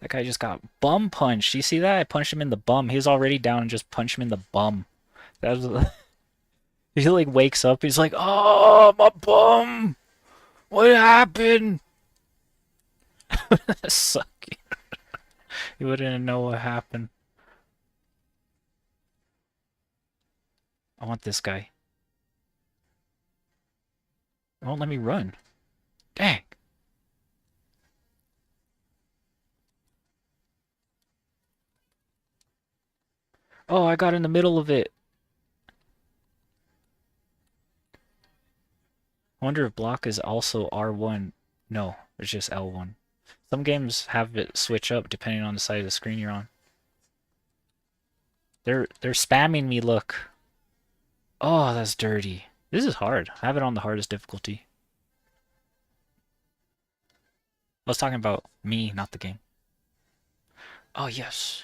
That guy just got bum punched. You see that? I punched him in the bum. He was already down and just punched him in the bum. That was. He like wakes up. He's like, "Oh, my bum! What happened?" Sucky. He wouldn't know what happened. I want this guy. It won't let me run. Dang. Oh, I got in the middle of it. I wonder if block is also R1. No, it's just L1. Some games have it switch up depending on the side of the screen you're on. They're spamming me, look. Oh, that's dirty. This is hard. I have it on the hardest difficulty. I was talking about me, not the game. Oh, yes.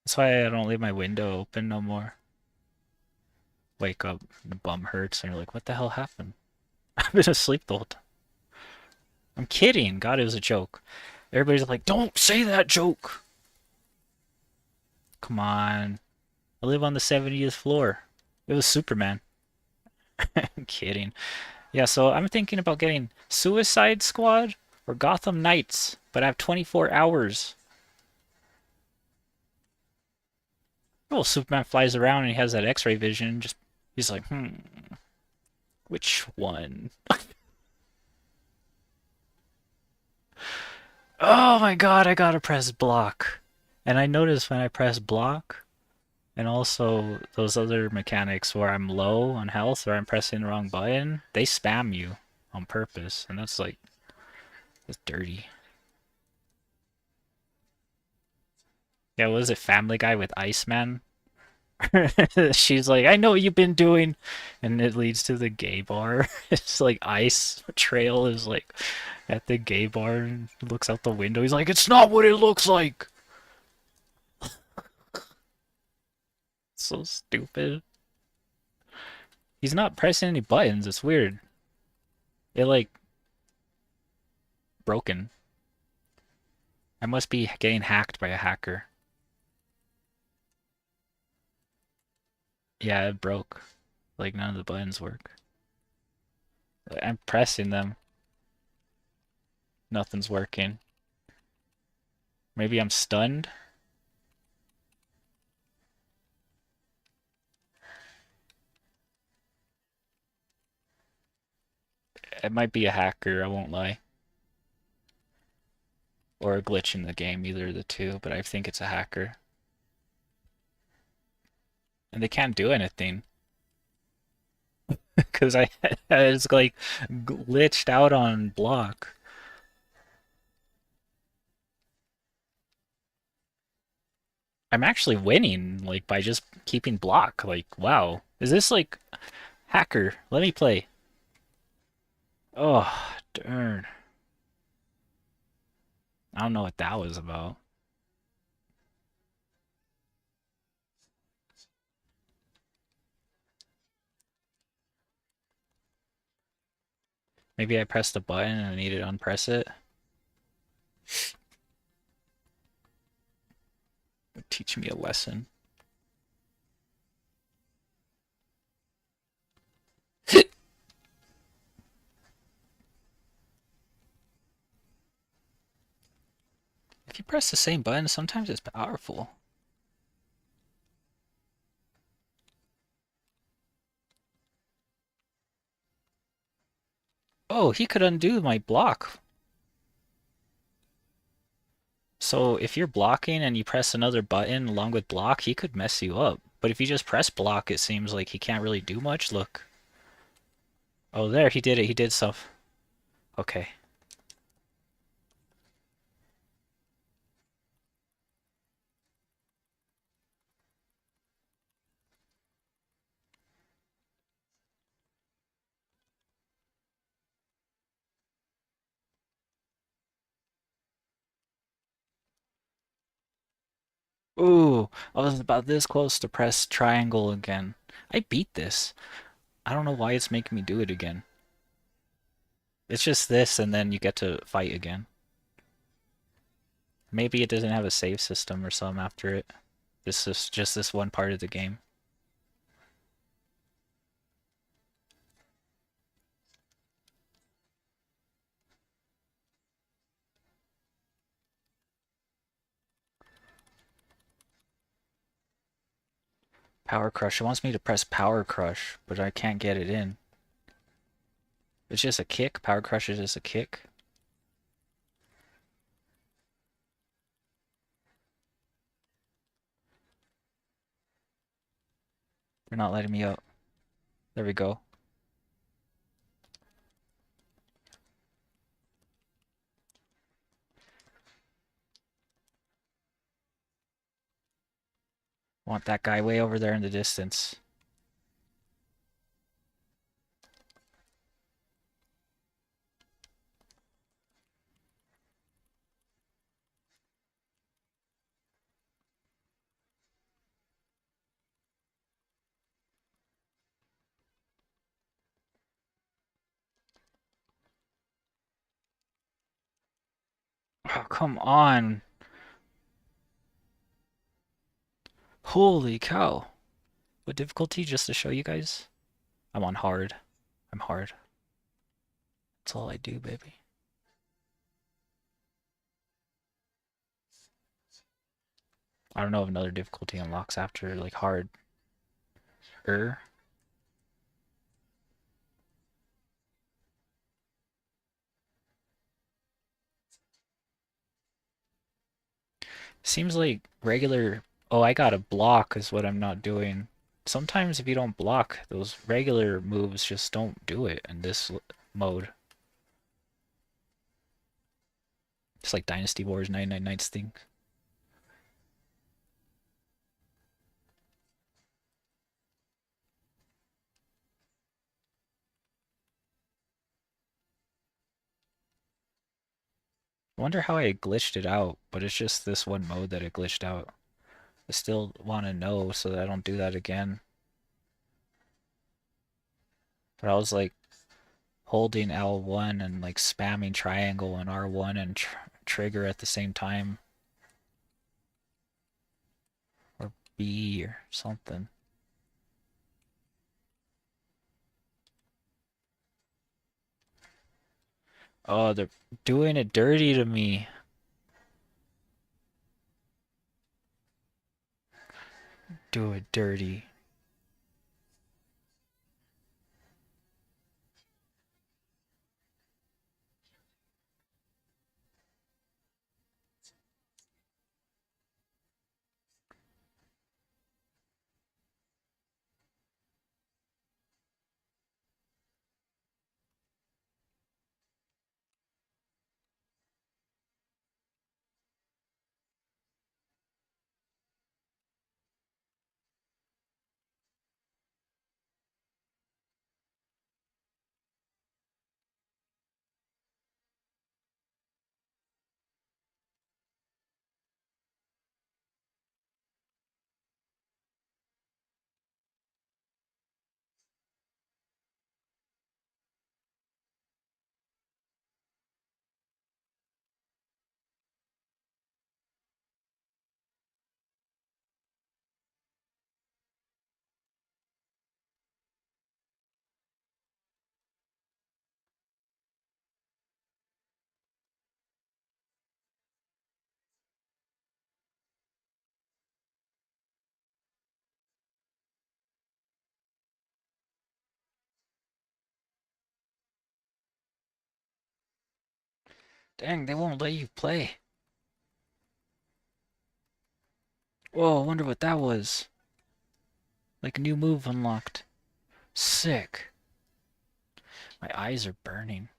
That's why I don't leave my window open no more. Wake up, the bum hurts, and you're like, what the hell happened? I've been asleep the whole time. I'm kidding. God, it was a joke. Everybody's like, don't say that joke. Come on. I live on the 70th floor. It was Superman. I'm kidding. Yeah, so I'm thinking about getting Suicide Squad or Gotham Knights, but I have 24 hours. Well, Superman flies around and he has that X-ray vision. Just he's like, which one? Oh my God, I gotta press block. And I notice when I press block, and also those other mechanics where I'm low on health or I'm pressing the wrong button, they spam you on purpose, and that's like that's dirty. Yeah, what was it Family Guy with Iceman? She's like, I know what you've been doing, and it leads to the gay bar. It's like Ice Trail is like at the gay bar and looks out the window. He's like, it's not what it looks like. So stupid. He's not pressing any buttons. It's weird. It like broken. I must be getting hacked by a hacker. Yeah, it broke. Like none of the buttons work. I'm pressing them. Nothing's working. Maybe I'm stunned? It might be a hacker, I won't lie. Or a glitch in the game, either of the two, but I think it's a hacker. And they can't do anything. Because I was like glitched out on block. I'm actually winning, like, by just keeping block. Like, wow. Is this like hacker? Let me play. Oh, darn. I don't know what that was about. Maybe I pressed a button and I needed to unpress it. Teach me a lesson. If you press the same button, sometimes it's powerful. Oh, he could undo my block. So if you're blocking and you press another button along with block, he could mess you up. But if you just press block, it seems like he can't really do much. Look. Oh, there, he did it. He did stuff. Okay. Ooh, I was about this close to press triangle again. I beat this. I don't know why it's making me do it again. It's just this, and then you get to fight again. Maybe it doesn't have a save system or something after it. This is just this one part of the game. Power Crush. It wants me to press Power Crush, but I can't get it in. It's just a kick. Power Crush is just a kick. They're not letting me out. There we go. Want that guy way over there in the distance. Oh, come on. Holy cow. What difficulty, just to show you guys? I'm on hard. I'm hard. That's all I do, baby. I don't know if another difficulty unlocks after, like, hard. Seems like regular... Oh, I got a block is what I'm not doing. Sometimes if you don't block, those regular moves just don't do it in this mode. It's like Dynasty Wars 99 Nights thing. I wonder how I glitched it out, but it's just this one mode that it glitched out. I still want to know so that I don't do that again. But I was like holding L1 and like spamming triangle and R1 and trigger at the same time. Or B or something. Oh, they're doing it dirty to me. Do it dirty. Dang, they won't let you play. Whoa, I wonder what that was. Like a new move unlocked. Sick. My eyes are burning.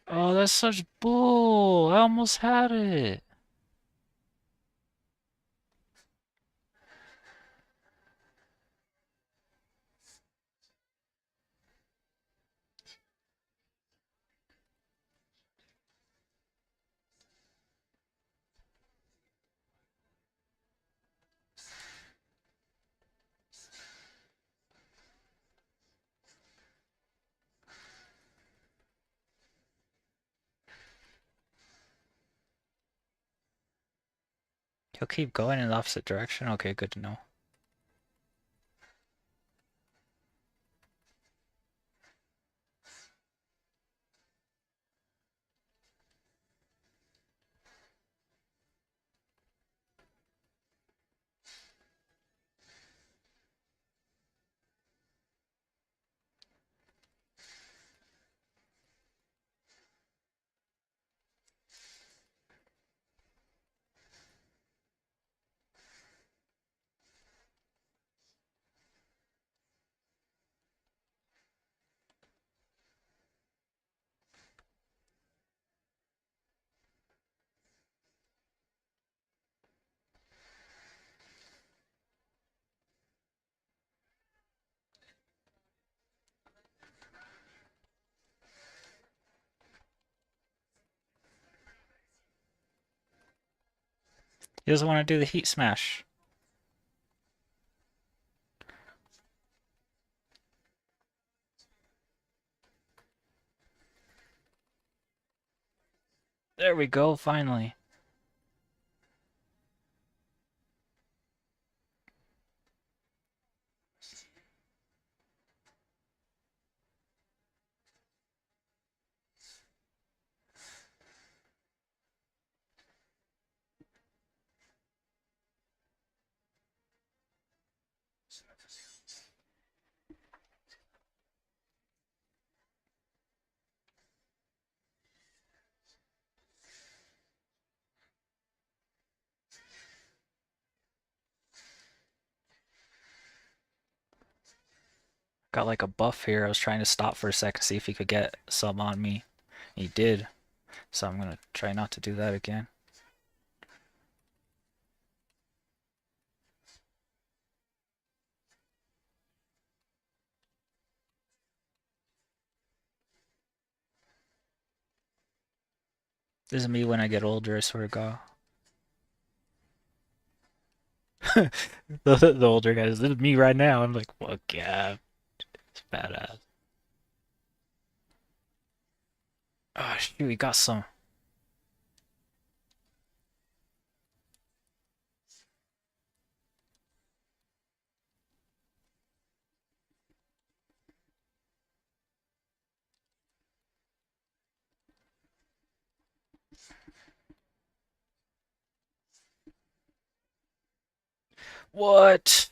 Oh, that's such bull. I almost had it. He'll keep going in the opposite direction? Okay, good to know. He doesn't want to do the heat smash. There we go, finally. Got like a buff here. I was trying to stop for a second, see if he could get some on me. He did. So I'm gonna try not to do that again. This is me when I get older, I swear to God. The older guys, this is me right now. I'm like, fuck yeah, it's badass. Oh shoot, we got some. What?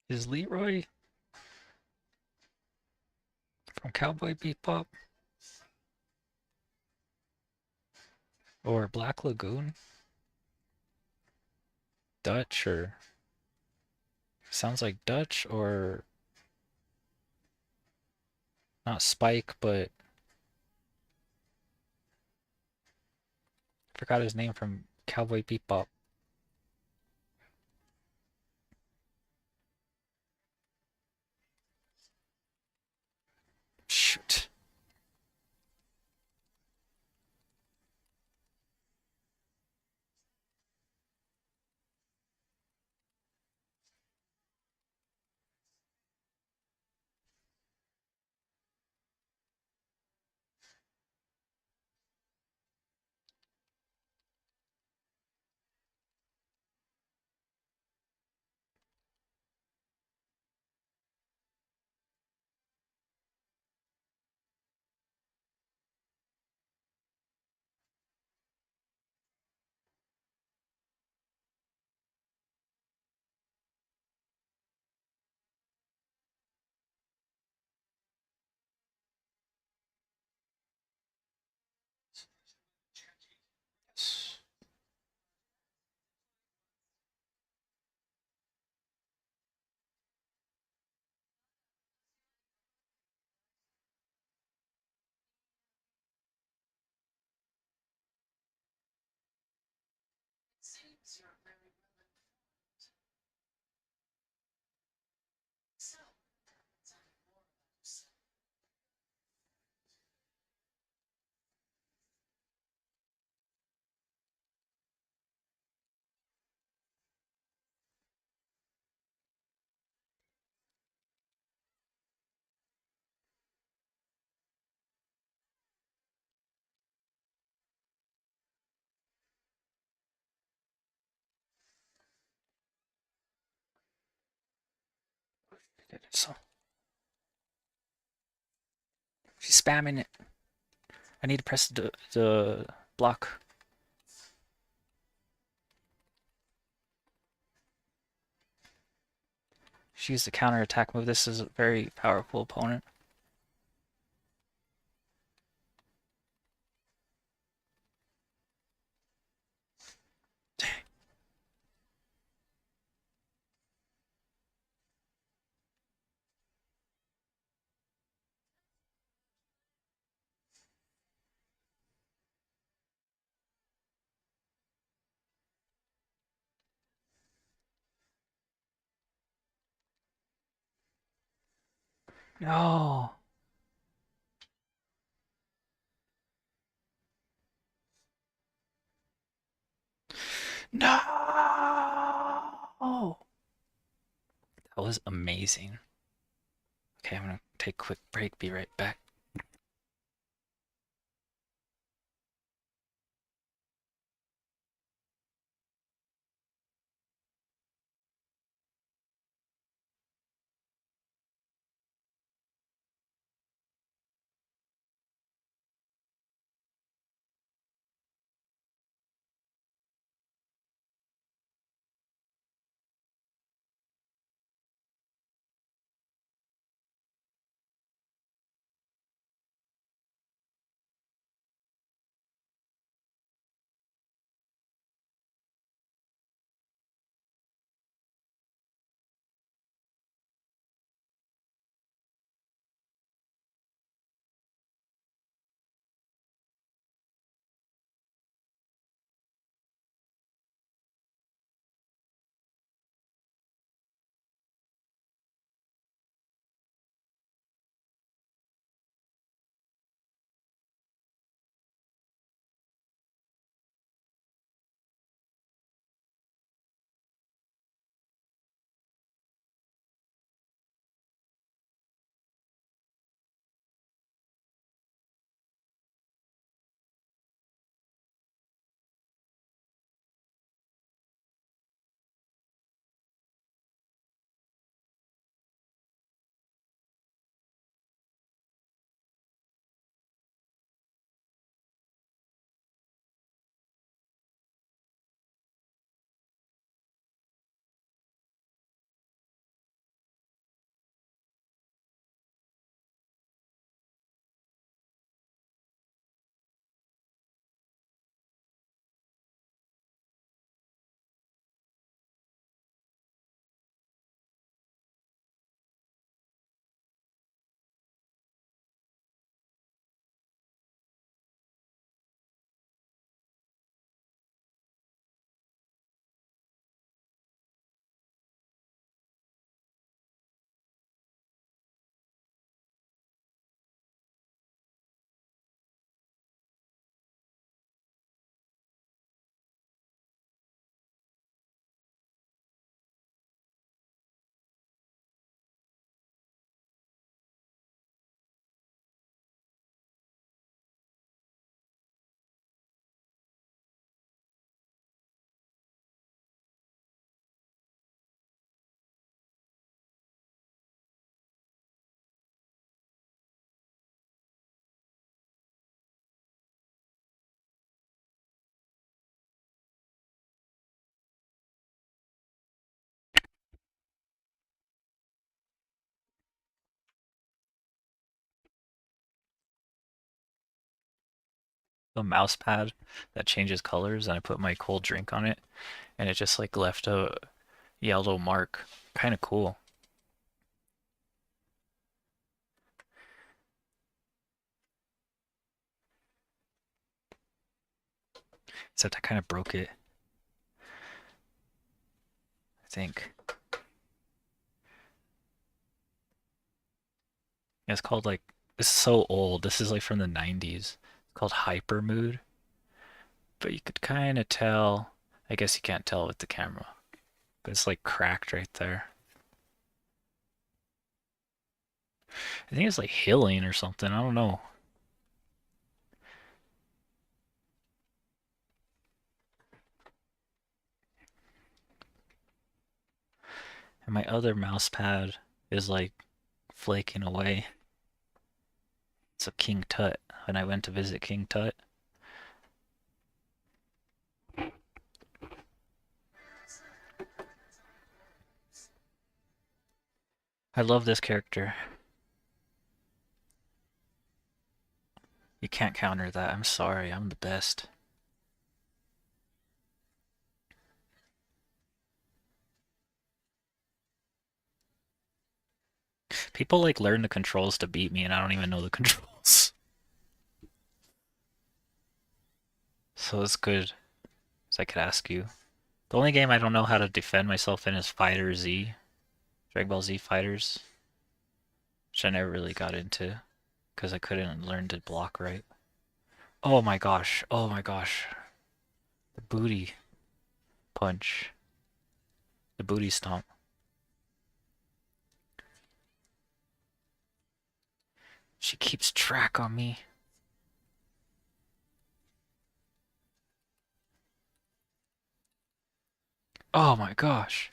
Is Leroy from Cowboy Bebop or Black Lagoon Dutch or sounds like Dutch or not Spike, but I forgot his name from Cowboy Bebop. Shoot. Good. So she's spamming it. I need to press the block. She used the counter attack move. This is a very powerful opponent. No. No. That was amazing. Okay, I'm gonna take a quick break. Be right back. The mouse pad that changes colors, and I put my cold drink on it, and it just like left a yellow mark. Kind of cool. Except I kind of broke it, I think. It's called like, it's so old. This is like from the 90s. It's called Hyper Mood, but you could kind of tell. I guess you can't tell with the camera, but it's like cracked right there. I think it's like healing or something. I don't know. And my other mouse pad. is like flaking away. It's a King Tut. When I went to visit King Tut, I love this character. You can't counter that. I'm sorry. I'm the best. People like learn the controls to beat me, and I don't even know the controls. So it's good. So I could ask you. The only game I don't know how to defend myself in is Fighter Z, Dragon Ball Z Fighters, which I never really got into because I couldn't learn to block right. Oh my gosh. Oh my gosh. The booty punch. The booty stomp. She keeps track on me. Oh my gosh.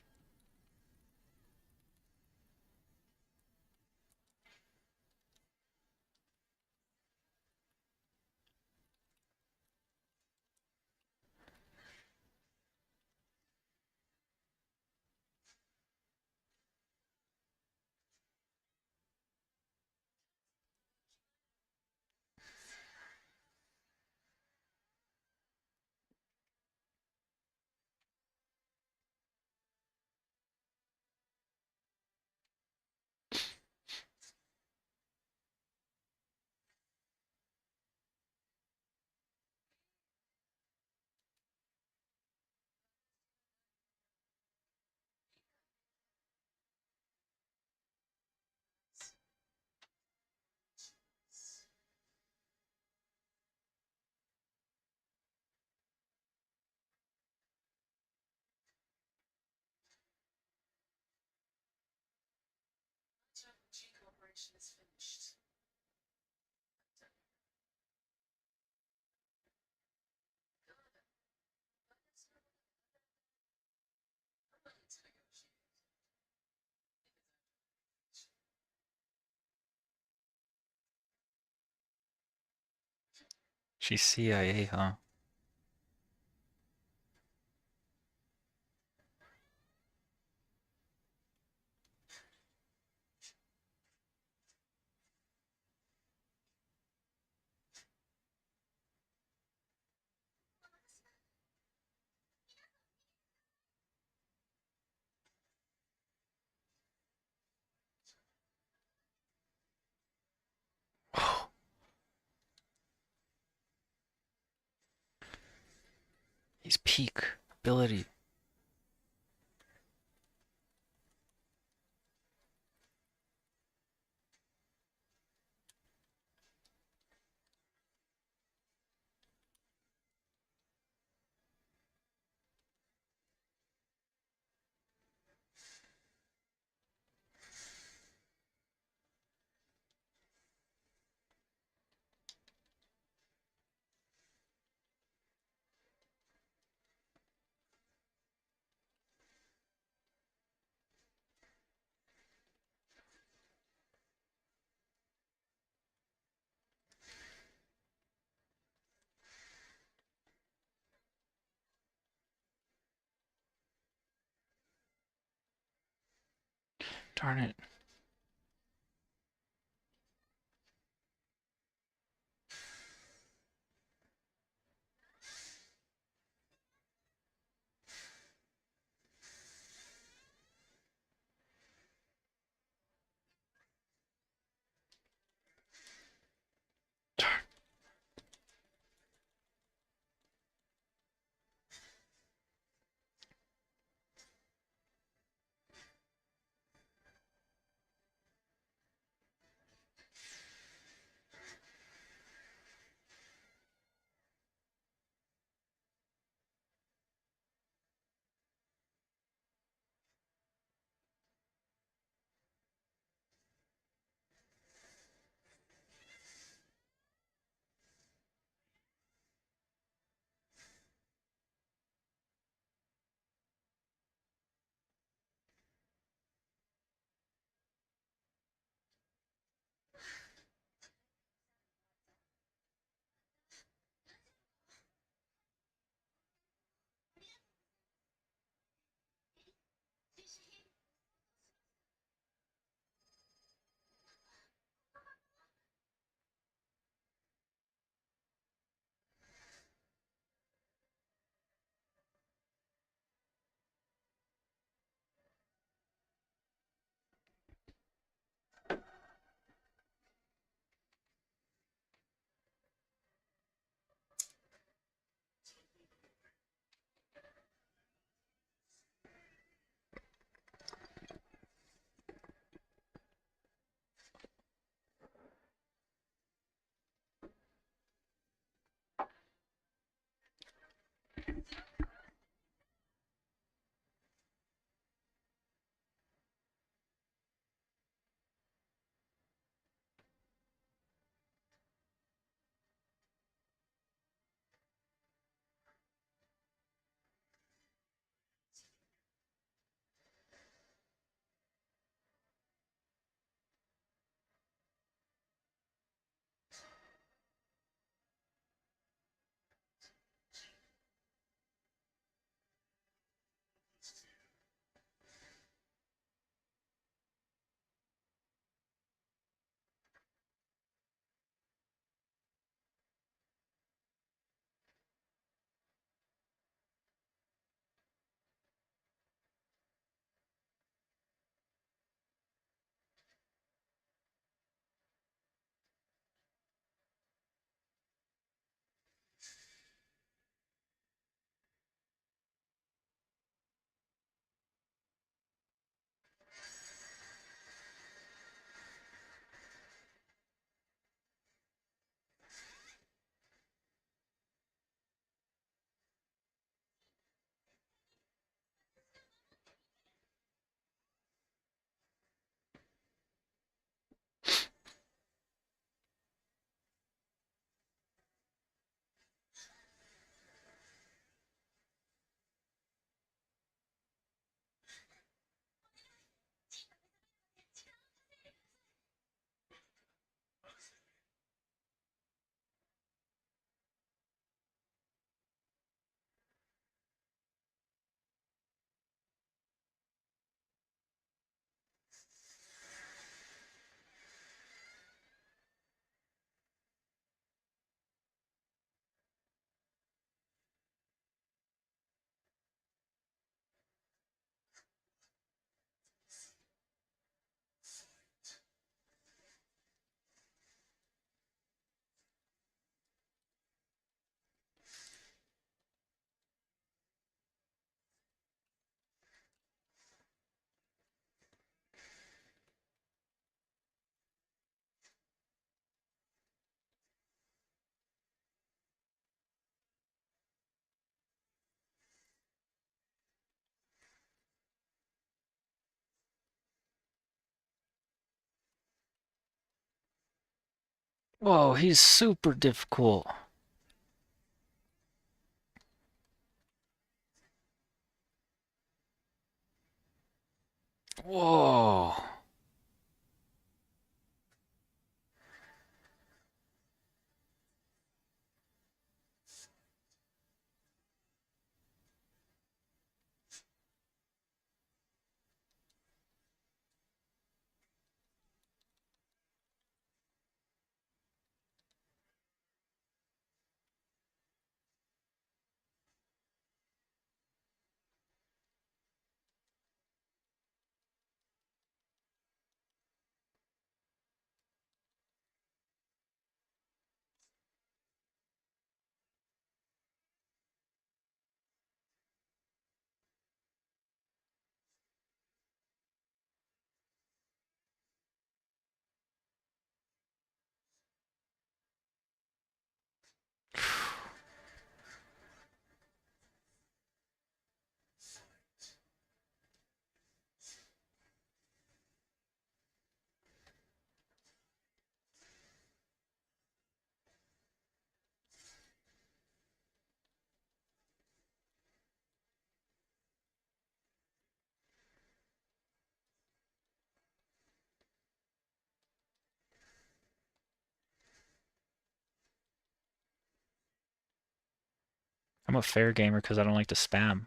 She's CIA, huh? He's peak ability. Darn it. Whoa, he's super difficult. Whoa. I'm a fair gamer because I don't like to spam.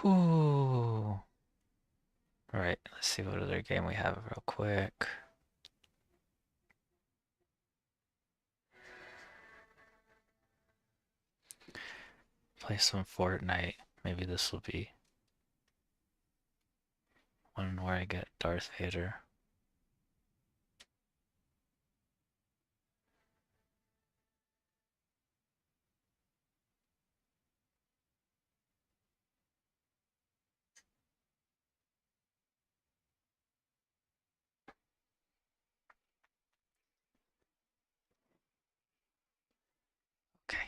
Whew. Alright, let's see what other game we have real quick. Play some Fortnite. Maybe this will be one where I get Darth Vader. Okay.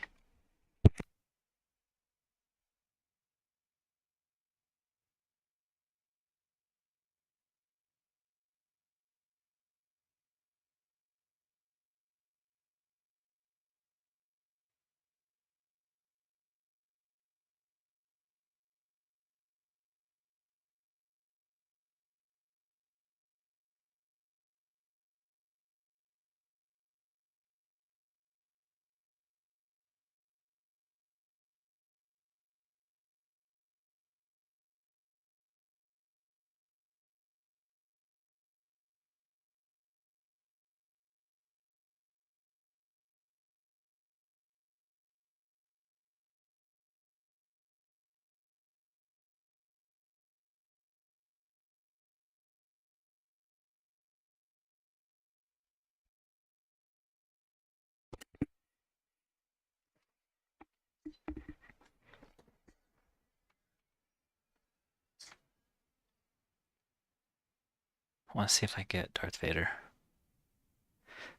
I want to see if I get Darth Vader.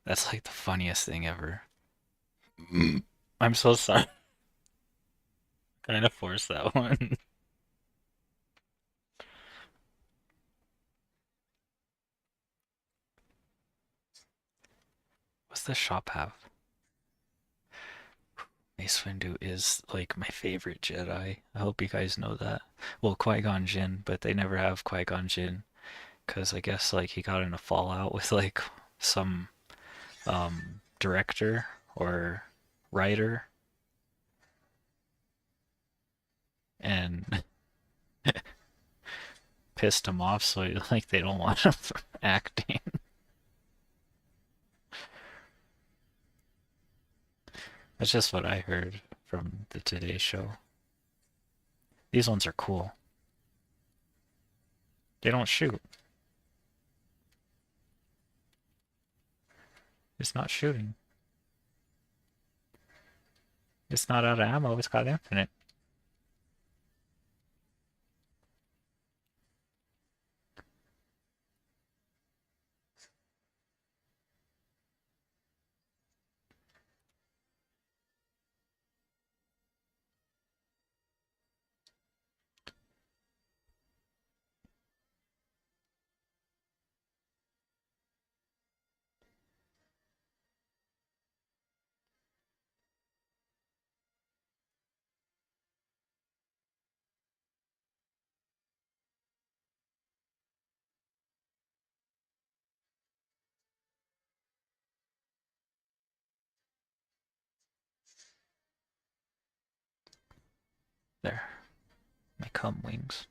That's like the funniest thing ever. I'm so sorry. Kind of forced that one. What's the shop have? Mace Windu is like my favorite Jedi. I hope you guys know that. Well, Qui-Gon Jinn, but they never have Qui-Gon Jinn because I guess like he got in a fallout with like some director or writer, and Pissed them off, so like they don't want them acting. That's just what I heard from the Today Show. These ones are cool. They don't shoot. It's not shooting. It's not out of ammo. It's got infinite. There. My cum wings.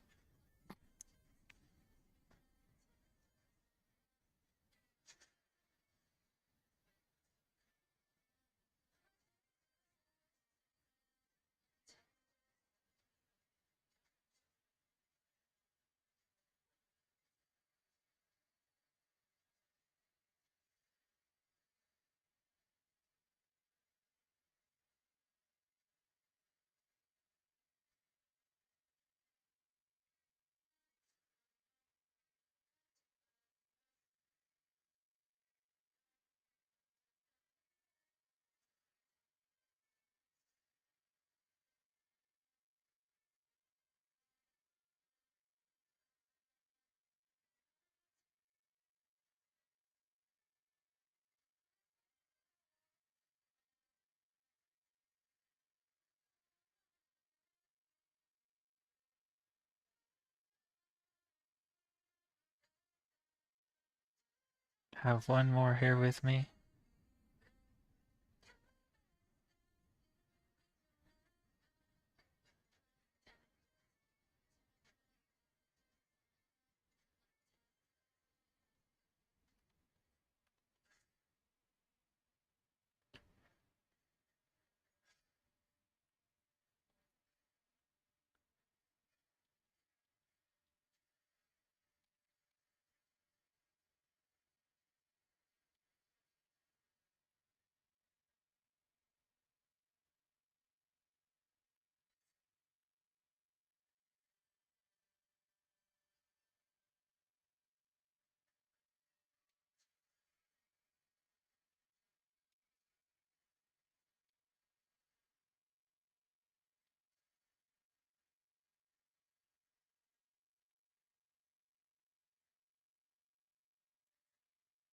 Have one more here with me.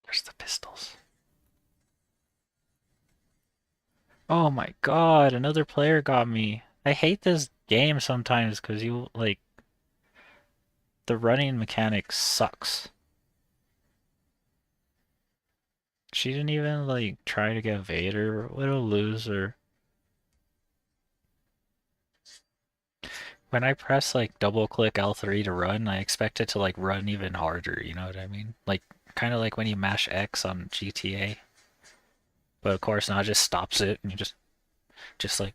There's the pistols. Oh my god, another player got me. I hate this game sometimes because you, like, the running mechanic sucks. She didn't even, like, try to get Vader. What a loser. When I press, like, double click L3 to run, I expect it to, like, run even harder, you know what I mean? Like, kind of like when you mash X on GTA. But of course, now it just stops it and you just like,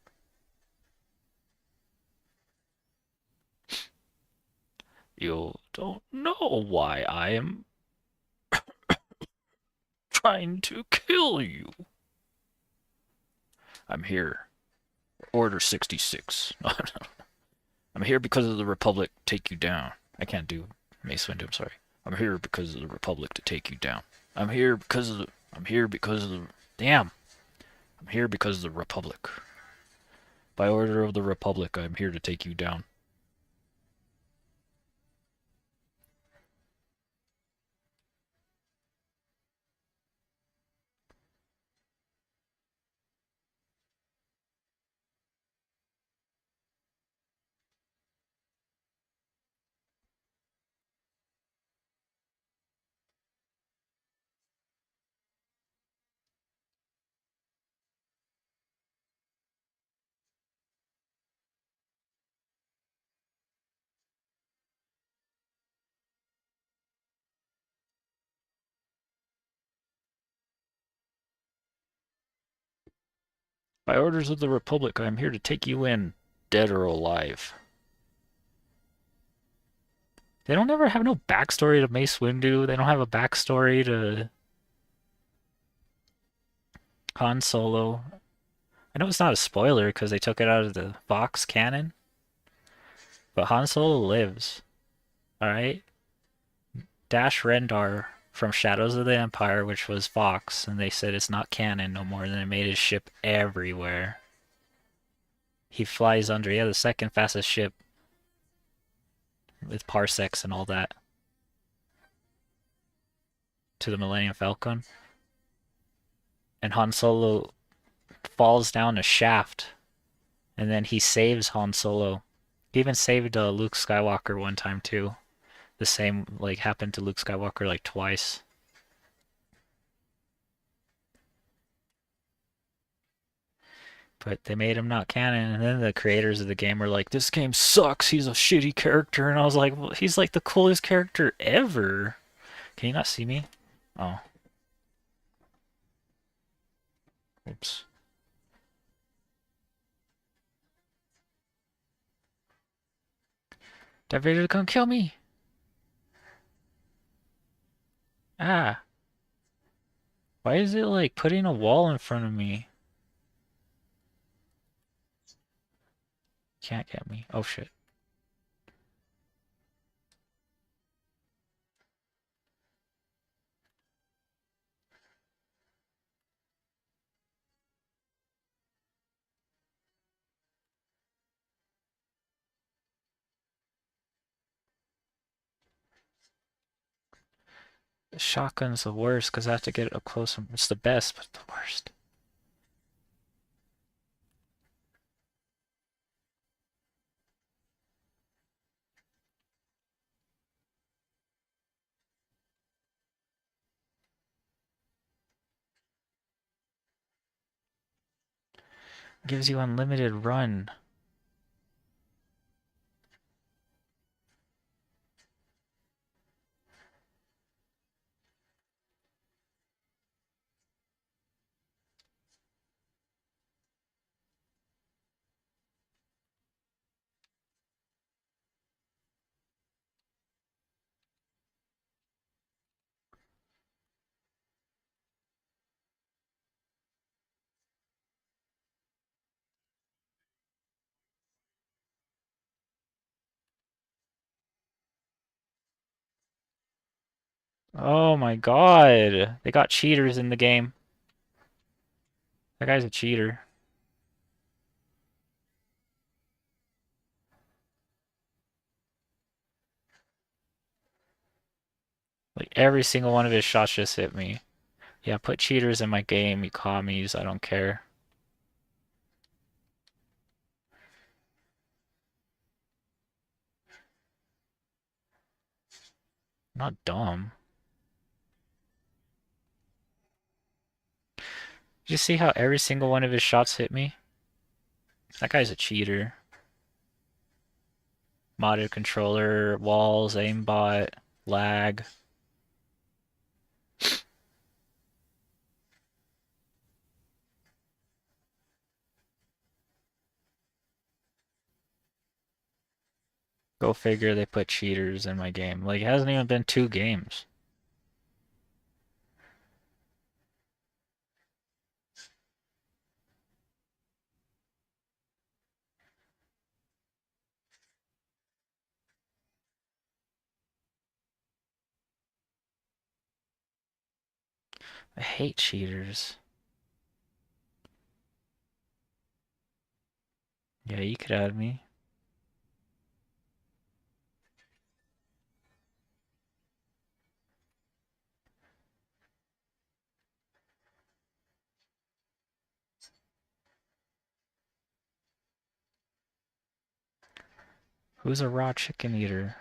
you don't know why I am trying to kill you. I'm here. Order 66. I'm here because of the Republic. Take you down. I can't do Mace Windu, I'm sorry. I'm here because of the Republic to take you down. I'm here because of the. I'm here because of the. Damn. I'm here because of the Republic. By order of the Republic, I'm here to take you down. By orders of the Republic, I am here to take you in, dead or alive. They don't ever have no backstory to Mace Windu. They don't have a backstory to Han Solo. I know it's not a spoiler because they took it out of the Fox canon, but Han Solo lives. Alright? Dash Rendar from Shadows of the Empire, which was Fox, and they said it's not canon no more, and they made his ship everywhere. He flies under, yeah, the second fastest ship with parsecs and all that to the Millennium Falcon. And Han Solo falls down a shaft, and then he saves Han Solo. He even saved Luke Skywalker one time too. The same like happened to Luke Skywalker like twice. But they made him not canon, and then the creators of the game were like, "This game sucks. He's a shitty character." And I was like, well, "He's like the coolest character ever." Can you not see me? Oh, oops. Darth Vader, come kill me! Ah, why is it like putting a wall in front of me? Can't get me. Oh shit. The shotgun's the worst because I have to get it up close. It's the best, but the worst. Gives you unlimited run. Oh my god. They got cheaters in the game. That guy's a cheater. Like every single one of his shots just hit me. Yeah, put cheaters in my game, you commies, I don't care. I'm not dumb. Did you see how every single one of his shots hit me? That guy's a cheater. Modded controller, walls, aimbot, lag. Go figure they put cheaters in my game. Like, it hasn't even been 2 games. I hate cheaters. Yeah, you could add me. Who's a raw chicken eater?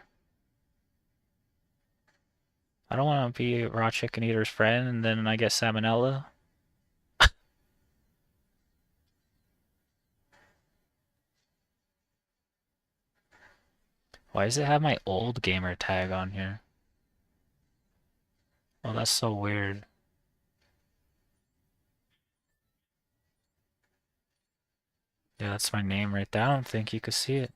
I don't want to be a raw chicken eater's friend and then I get salmonella. Why does it have my old gamer tag on here? Oh, that's so weird. Yeah, that's my name right there. I don't think you could see it.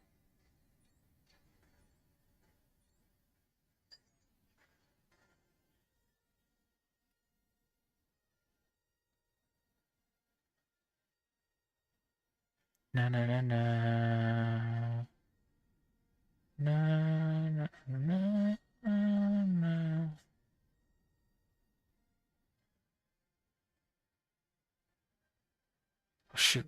Na na na na. Na na na na na. Oh, shoot.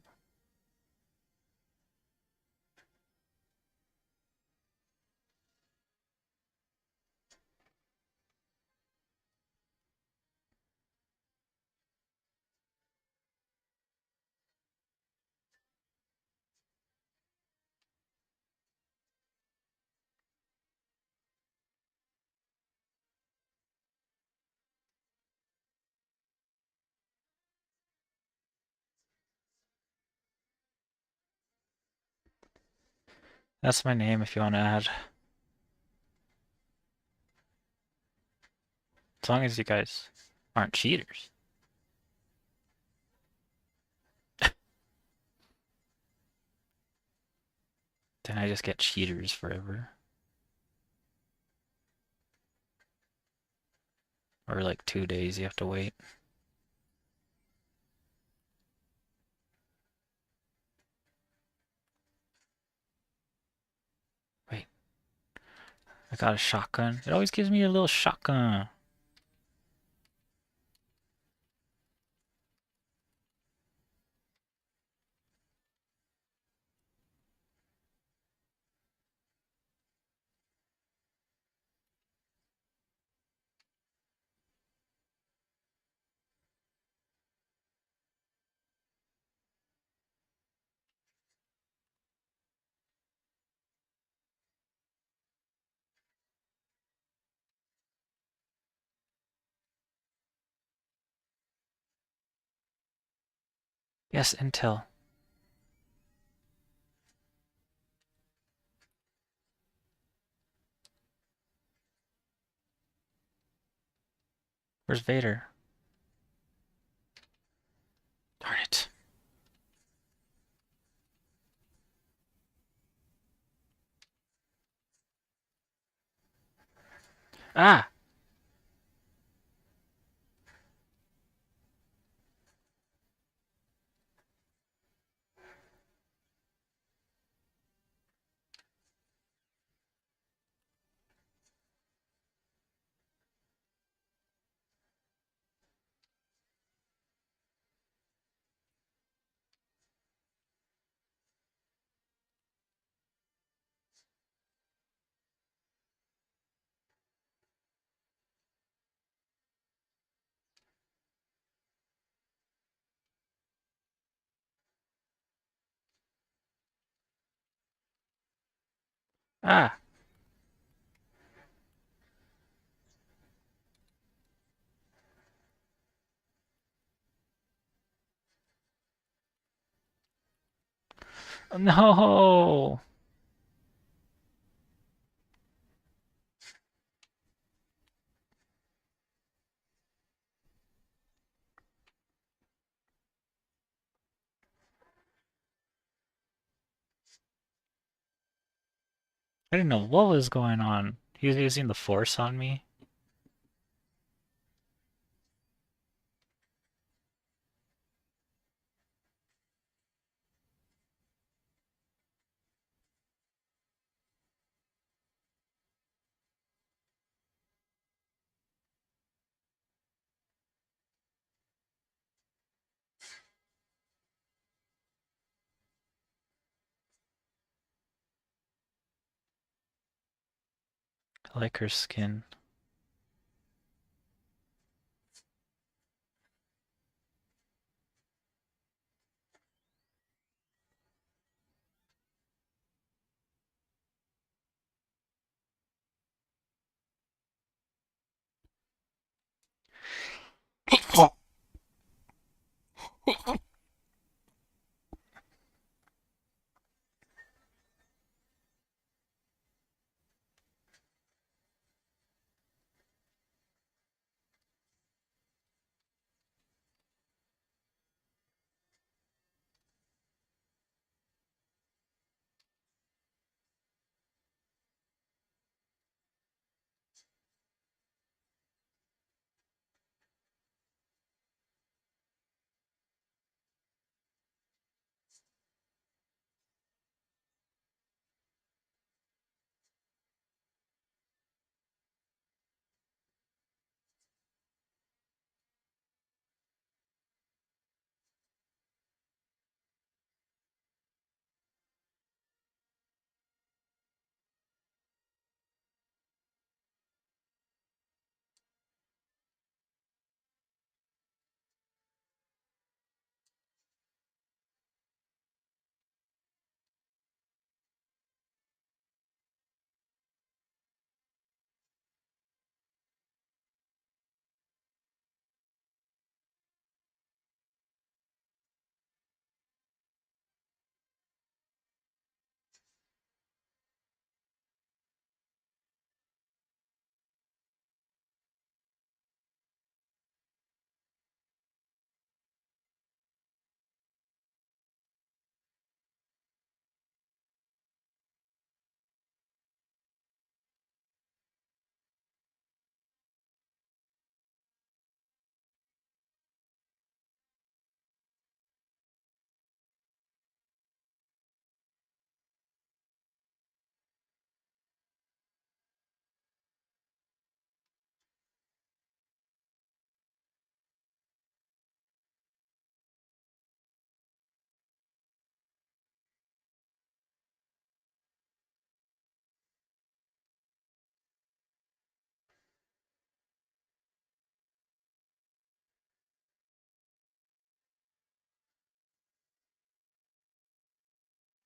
That's my name if you want to add. As long as you guys aren't cheaters. Then I just get cheaters forever. Or like 2 days you have to wait. Wait, I got a shotgun. It always gives me a little shotgun. Yes, intel. Where's Vader? Darn it. Ah! Ah! No! I didn't know what was going on. He was using the force on me. I like her skin.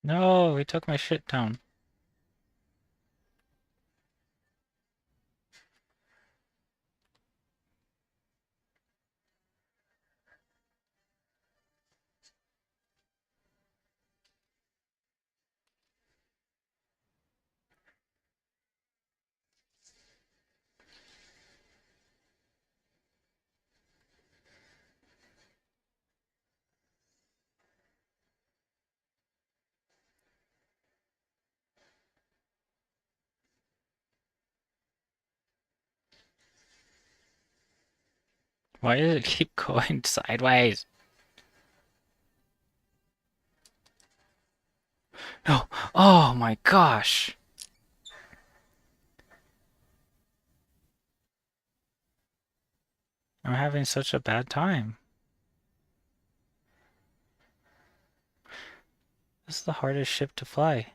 No, he took my shit down. Why does it keep going sideways? No. Oh my gosh. I'm having such a bad time. This is the hardest ship to fly.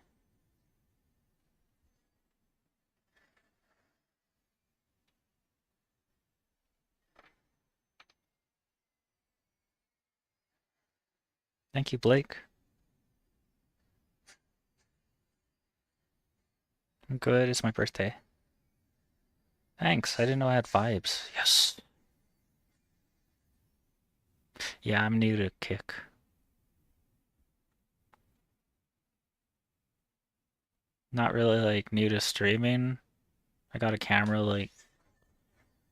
Thank you, Blake. I'm good. It's my birthday. Thanks. I didn't know I had vibes. Yes. Yeah, I'm new to Kick. Not really like new to streaming. I got a camera like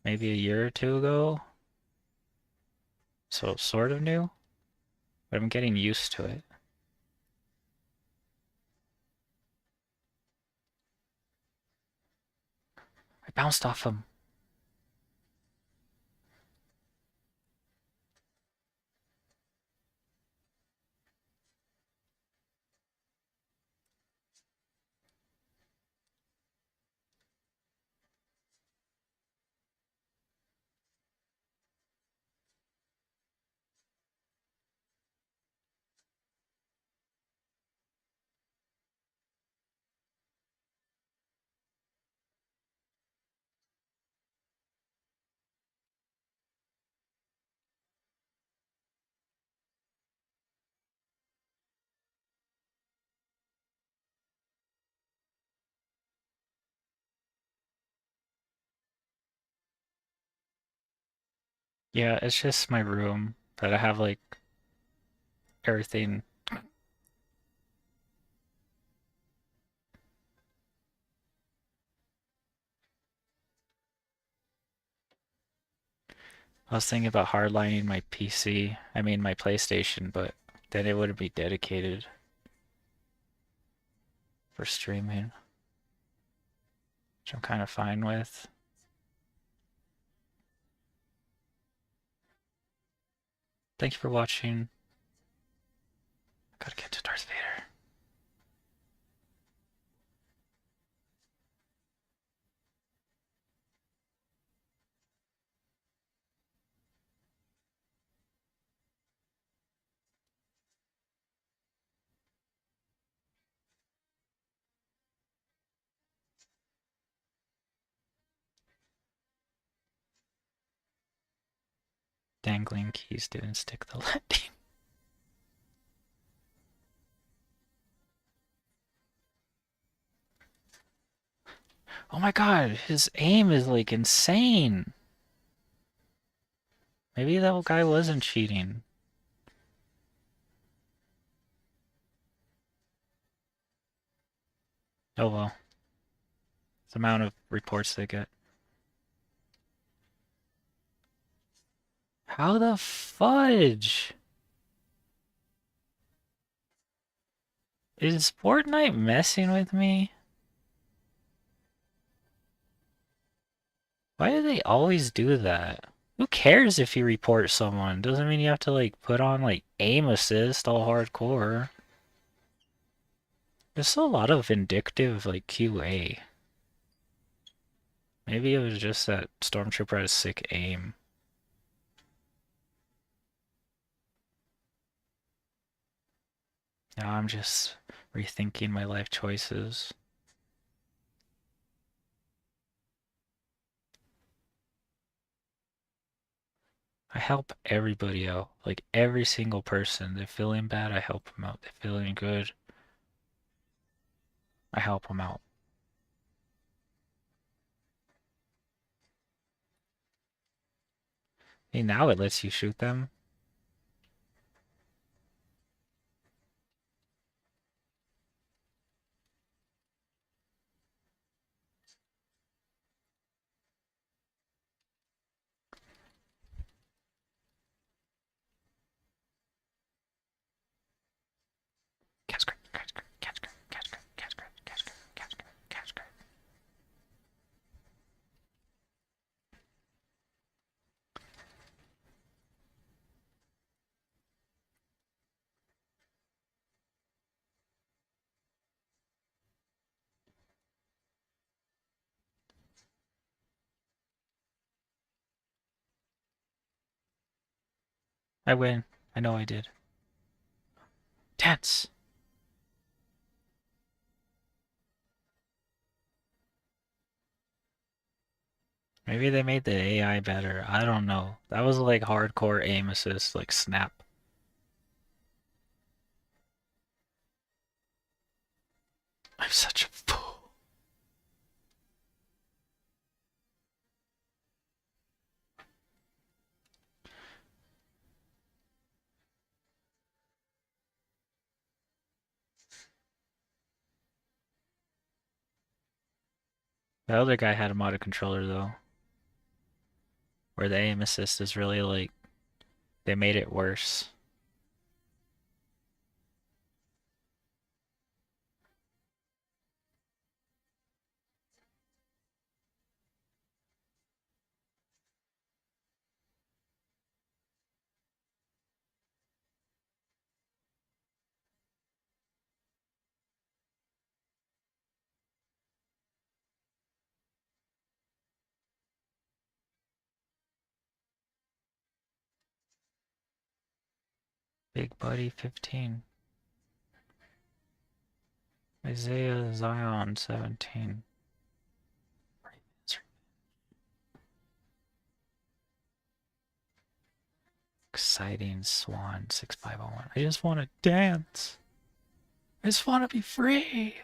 maybe a year or two ago. So sort of new, but I'm getting used to it. I bounced off him. Yeah, it's just my room that I have like everything. I was thinking about hardlining my PC, I mean my PlayStation, but then it wouldn't be dedicated for streaming, which I'm kind of fine with. Thank you for watching. Gotta get to Darth Vader. Dangling keys didn't stick the landing. Oh my god, his aim is like insane. Maybe that guy wasn't cheating. Oh well. It's the amount of reports they get. How the fudge? Is Fortnite messing with me? Why do they always do that? Who cares if you report someone? Doesn't mean you have to like put on like aim assist all hardcore. There's a lot of vindictive like QA. Maybe it was just that Stormtrooper had a sick aim. Now I'm just rethinking my life choices. I help everybody out. Like every single person. They're feeling bad, I help them out. They're feeling good, I help them out. Hey, now it lets you shoot them. Catch, catch, catch, catch, catch, catch, catch, catch, catch, catch, catch. I win. I know I did. Dance. Maybe they made the AI better. I don't know. That was like hardcore aim assist, like snap. I'm such a fool. The other guy had a modded controller though, where the aim assist is really like they made it worse. Big Buddy 15. Isaiah Zion 17. Exciting Swan 6501. I just want to dance. I just want to be free.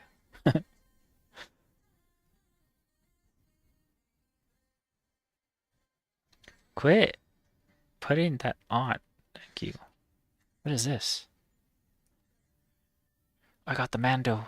Quit putting that on. Thank you. What is this? I got the Mando.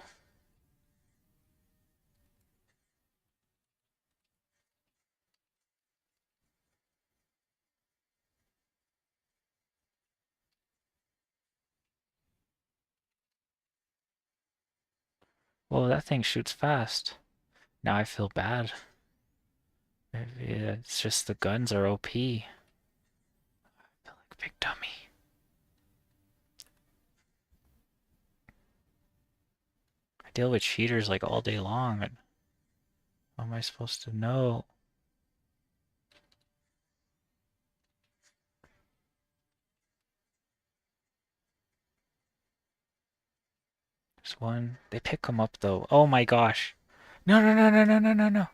Whoa, that thing shoots fast. Now I feel bad. Maybe it's just the guns are OP. I feel like a big dummy. I deal with cheaters like all day long. And how am I supposed to know? There's one. They pick them up though. Oh my gosh. No, no, no, no, no, no, no, no.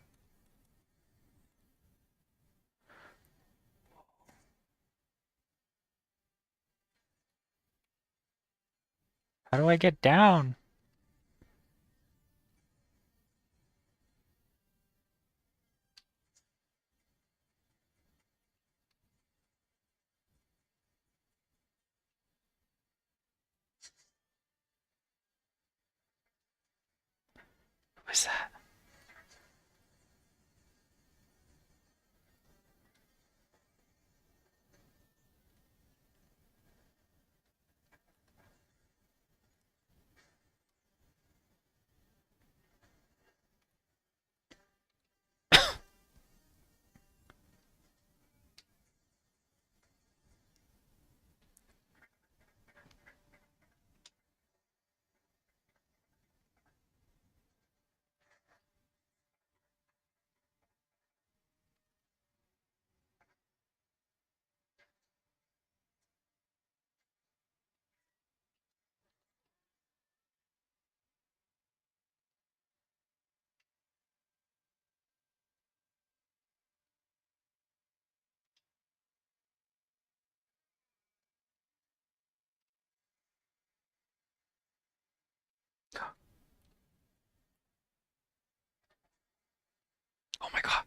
How do I get down? What's that? Oh my god.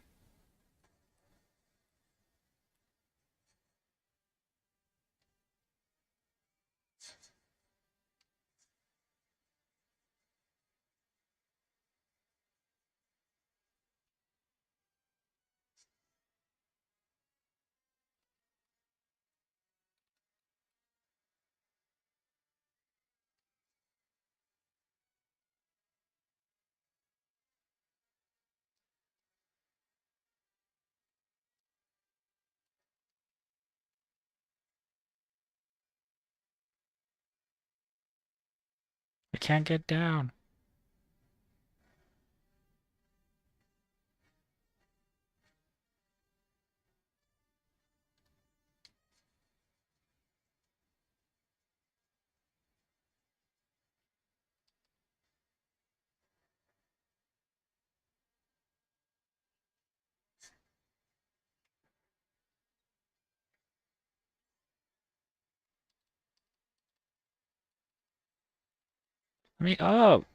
I can't get down. Let me up.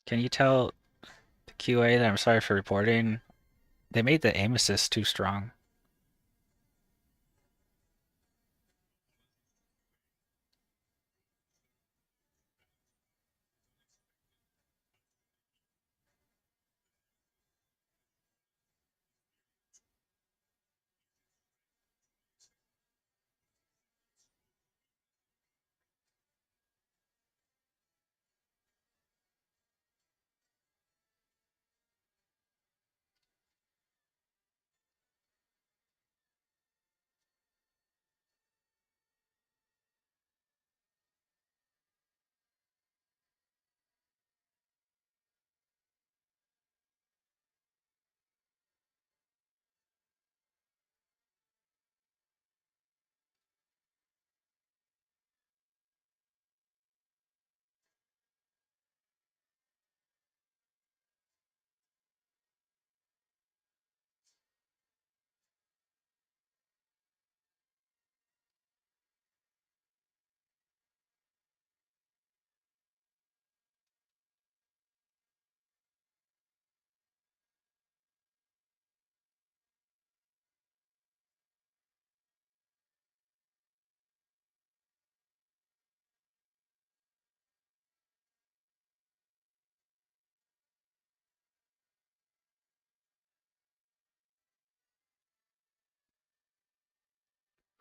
Can you tell the QA that I'm sorry for reporting? They made the aim assist too strong.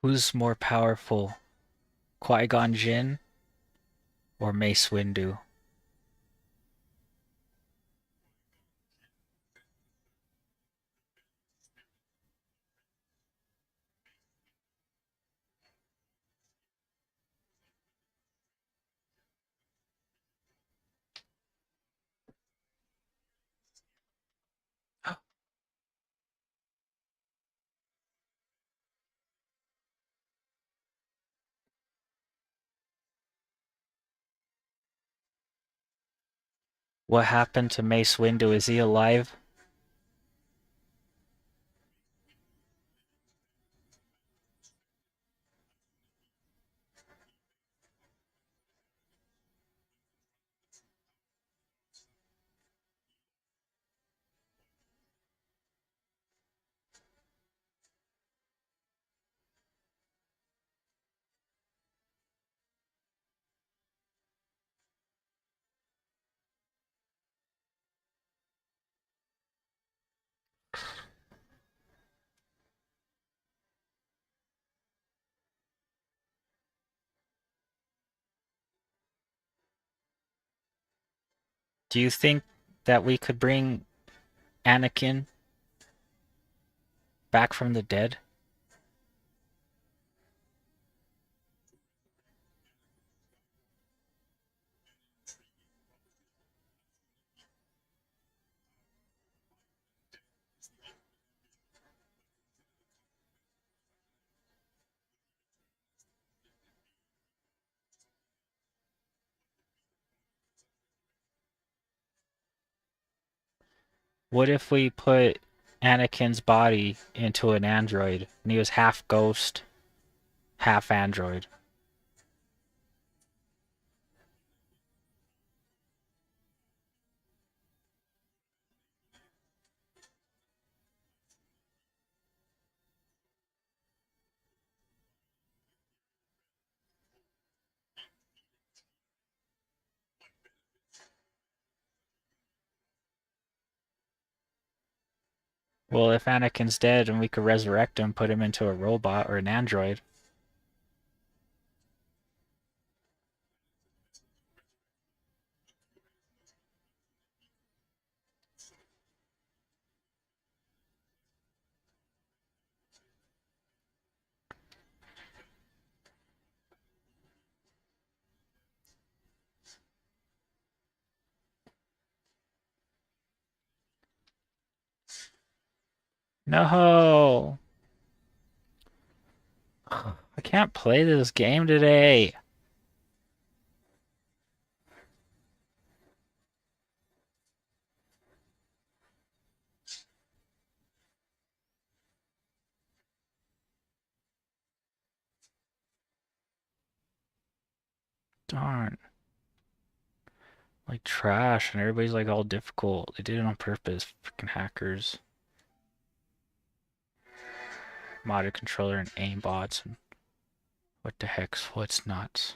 Who's more powerful, Qui-Gon Jinn or Mace Windu? What happened to Mace Windu? Is he alive? Do you think that we could bring Anakin Back from the dead? What if we put Anakin's body into an android and he was half ghost, half android? Well, if Anakin's dead and we could resurrect him, put him into a robot or an android. No! I can't play this game today. Darn. Like trash, and everybody's like all difficult. They did it on purpose. Freaking hackers. Modded controller and aimbots. And what the heck's what's nuts?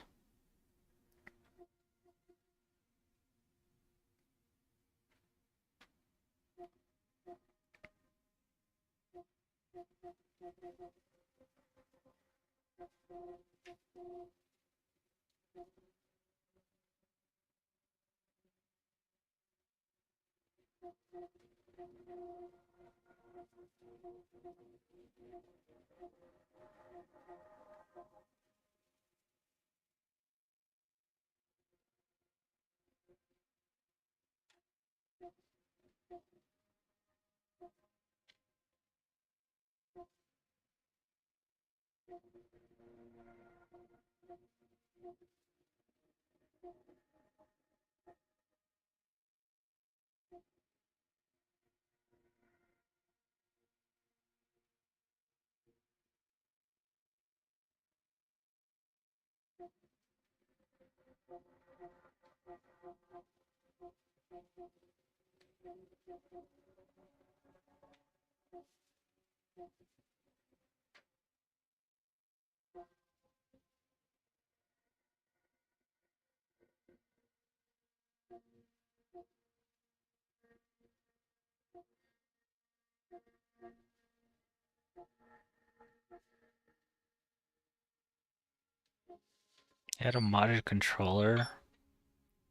They had a modded controller?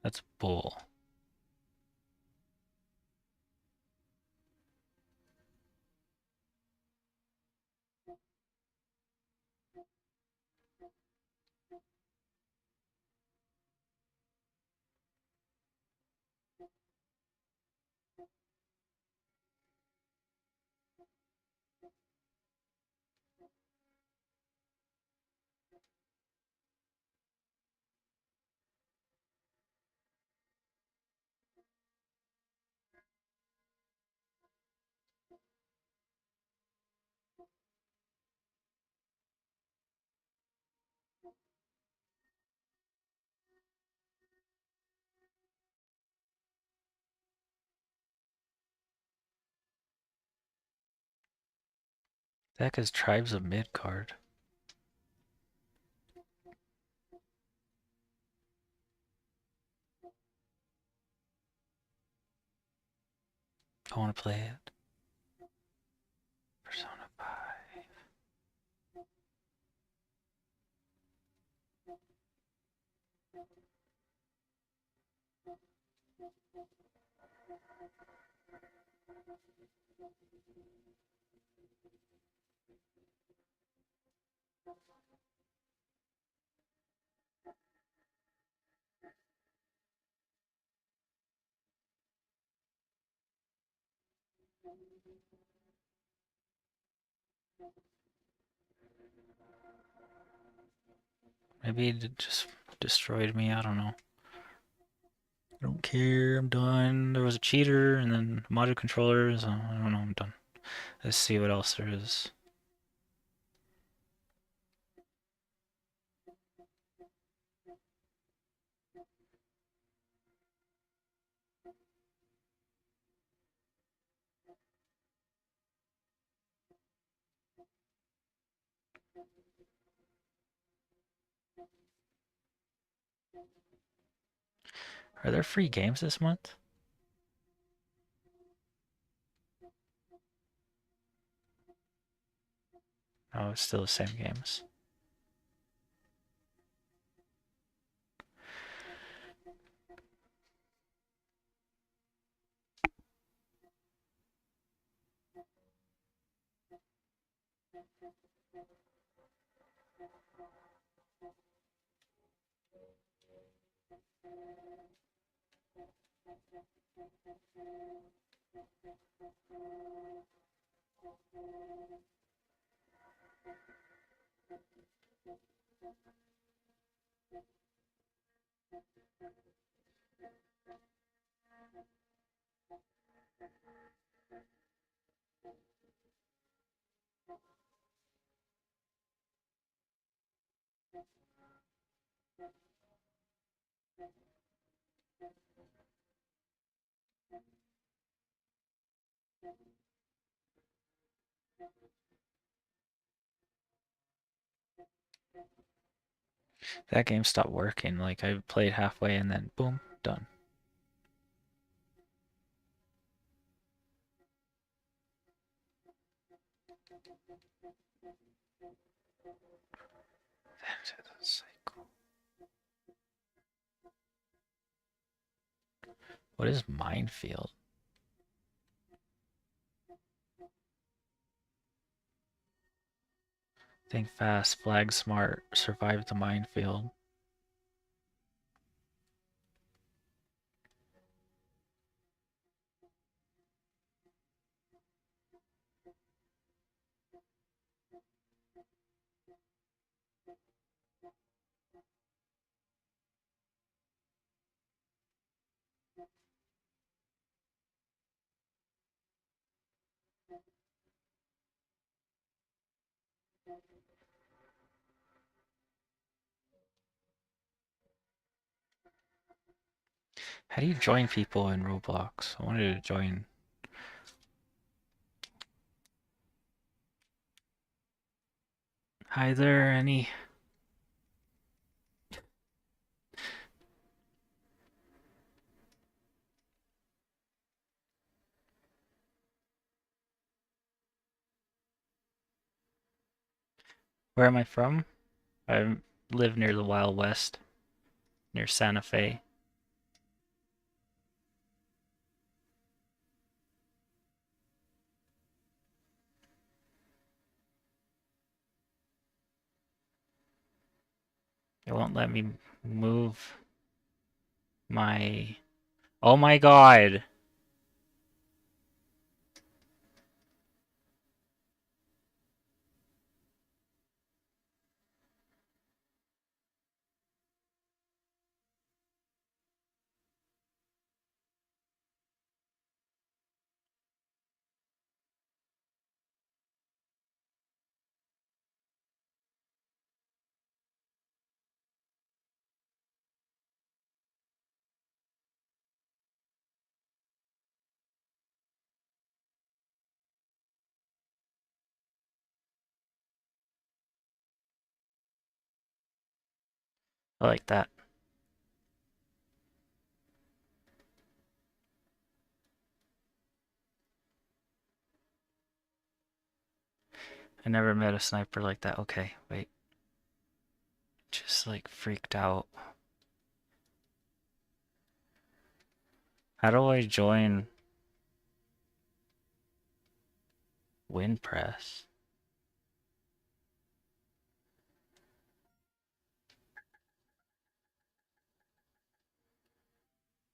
That's bull. The heck is Tribes of Midgard? I want to play it. Persona 5. Maybe it just destroyed me. I don't know. I don't care. I'm done. There was a cheater and then module controllers. I don't know. I'm done. Let's see what else there is. Are there free games this month? Oh, it's still the same games. That game stopped working. Like I played halfway and then boom, done. Into the cycle. What is minefield? Think fast, flag smart, survive the minefield. How do you join people in Roblox? I wanted to join. Hi there, any? Where am I from? I live near the Wild West, near Santa Fe. It won't let me move my... Oh my god! I like that. I never met a sniper like that. Okay, wait. Just like freaked out. How do I join? Wind press.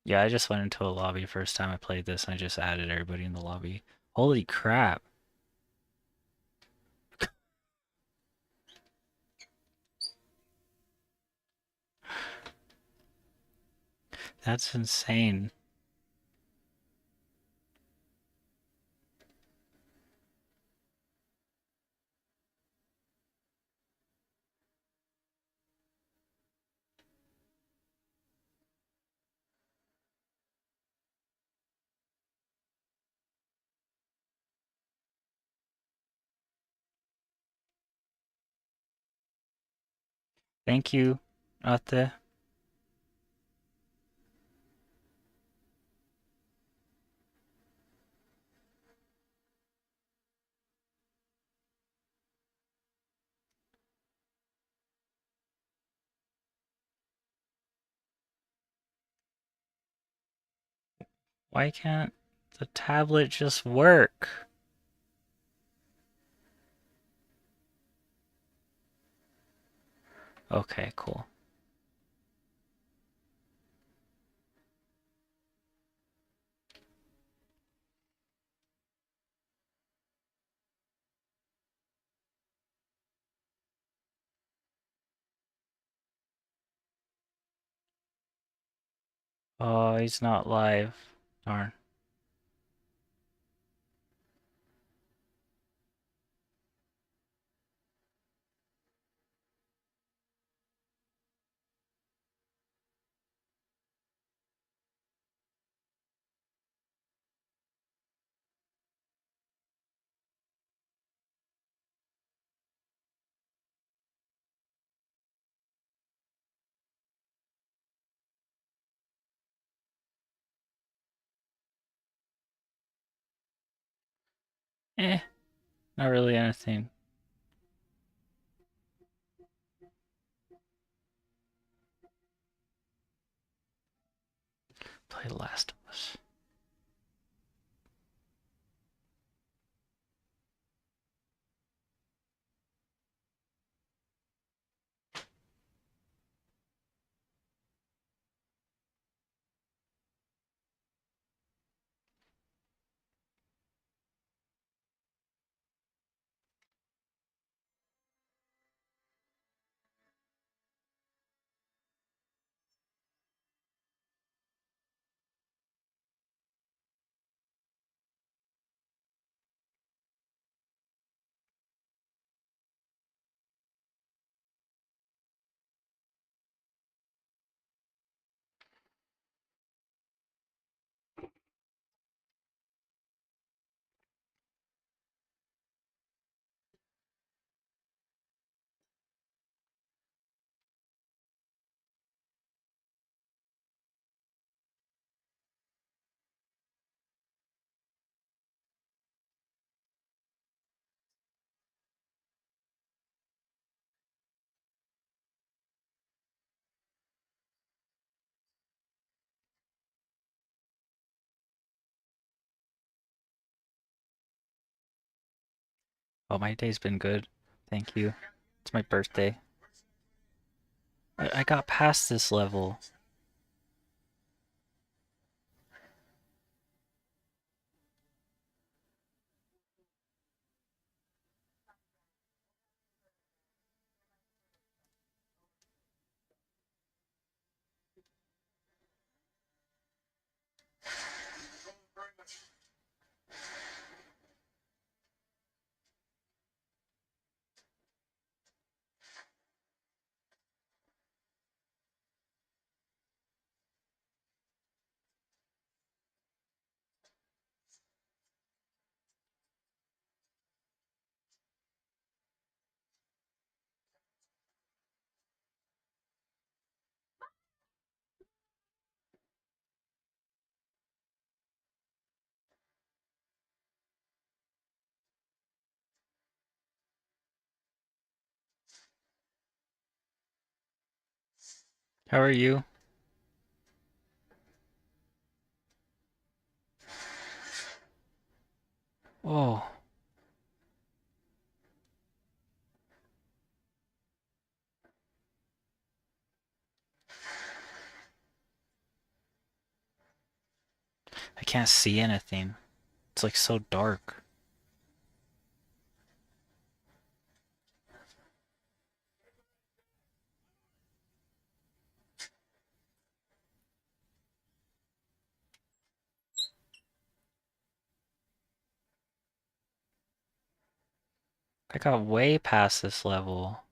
Yeah, I just went into a lobby first time I played this and I just added everybody in the lobby. Holy crap. That's insane. Thank you, Ate. Why can't the tablet just work? Okay, cool. Oh, he's not live. Darn. Eh, not really anything. Play Last of Us. Oh, my day's been good. Thank you. It's my birthday. I got past this level. How are you? Oh, I can't see anything. It's like so dark. I got way past this level.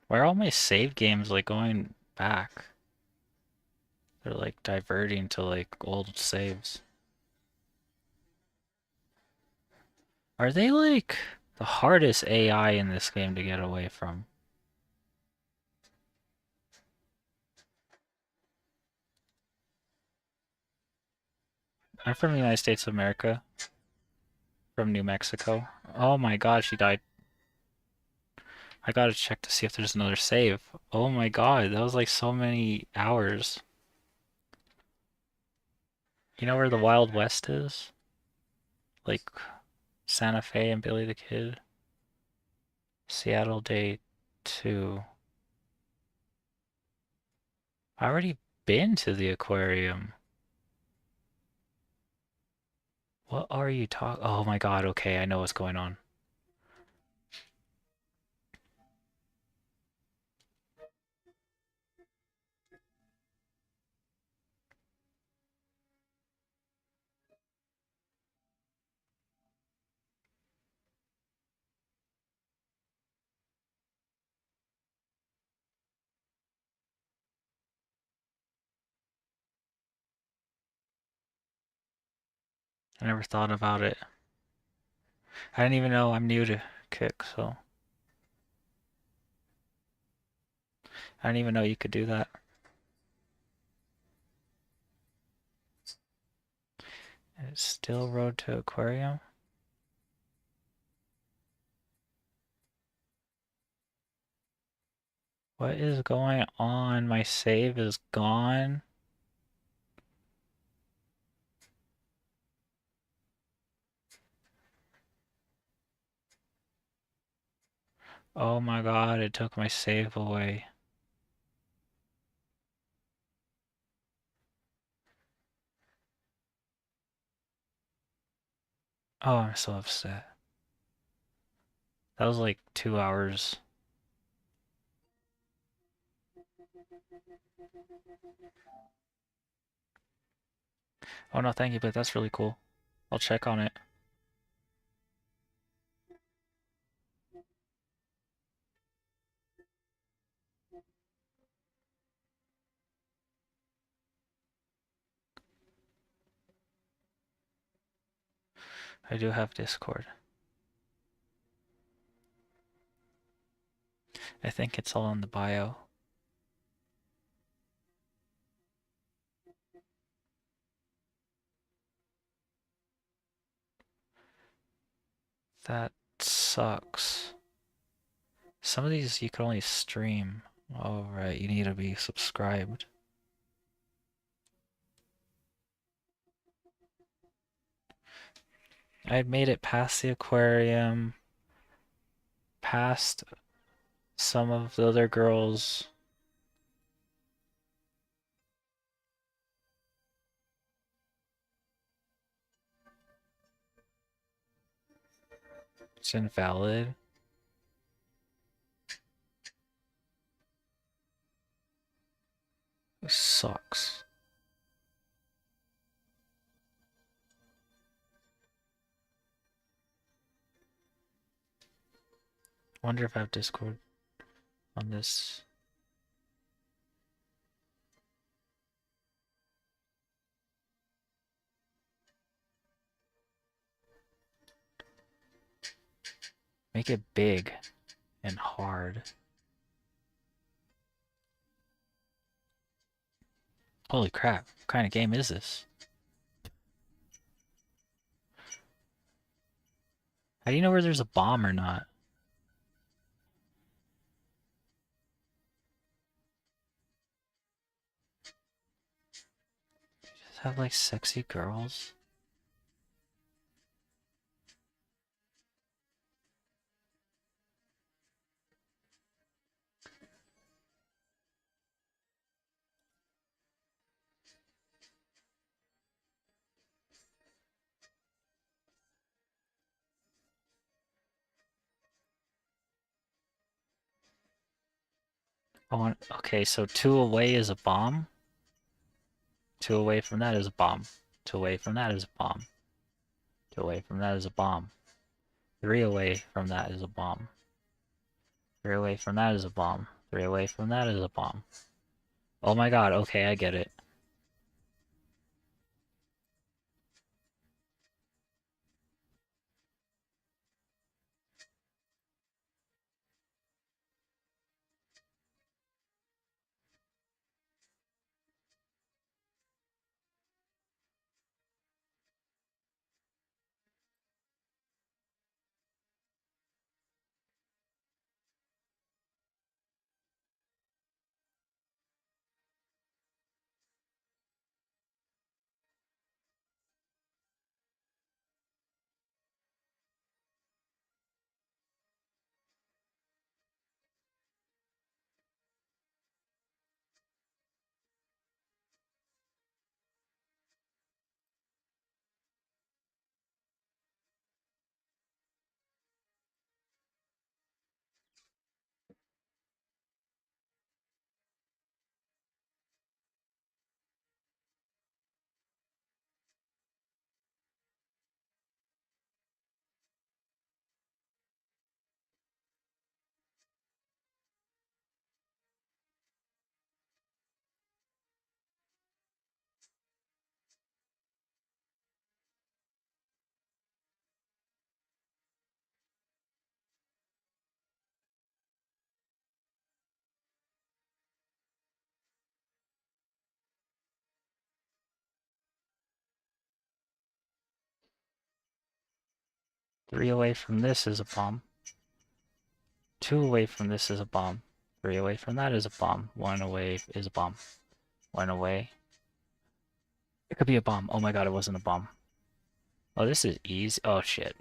Why are all my save games like going back? They're like diverting to like old saves. Are they like the hardest AI in this game to get away from? I'm from the United States of America, from New Mexico. Oh my god, she died. I gotta check to see if there's another save. Oh my god, that was like so many hours. You know where the Wild West is? Like Santa Fe and Billy the Kid? Seattle Day 2. I already been to the aquarium. What are you talking? Oh my god, okay, I know what's going on. I never thought about it. I didn't even know I'm new to Kick, so I didn't even know you could do that. It's still Road to Aquarium? What is going on? My save is gone. Oh my god, it took my save away. Oh, I'm so upset. That was like 2 hours. Oh no, thank you, but that's really cool. I'll check on it. I do have Discord. I think it's all in the bio. That sucks. Some of these you can only stream. Oh, right, you need to be subscribed. I had made it past the aquarium, past some of the other girls. It's invalid. This sucks. Wonder if I have Discord on this. Make it big and hard. Holy crap, what kind of game is this? How do you know where there's a bomb or not? Just have like sexy girls? Okay, so 2 away is a bomb. 2 away from that is a bomb. 2 away from that is a bomb. 2 away from that is a bomb. 3 away from that is a bomb. 3 away from that is a bomb. 3 away from that is a bomb. Oh my god, okay, I get it. Three away from this is a bomb. 2 away from this is a bomb. 3 away from that is a bomb. 1 away is a bomb. 1 away. It could be a bomb. Oh my god, it wasn't a bomb. Oh, this is easy. Oh shit.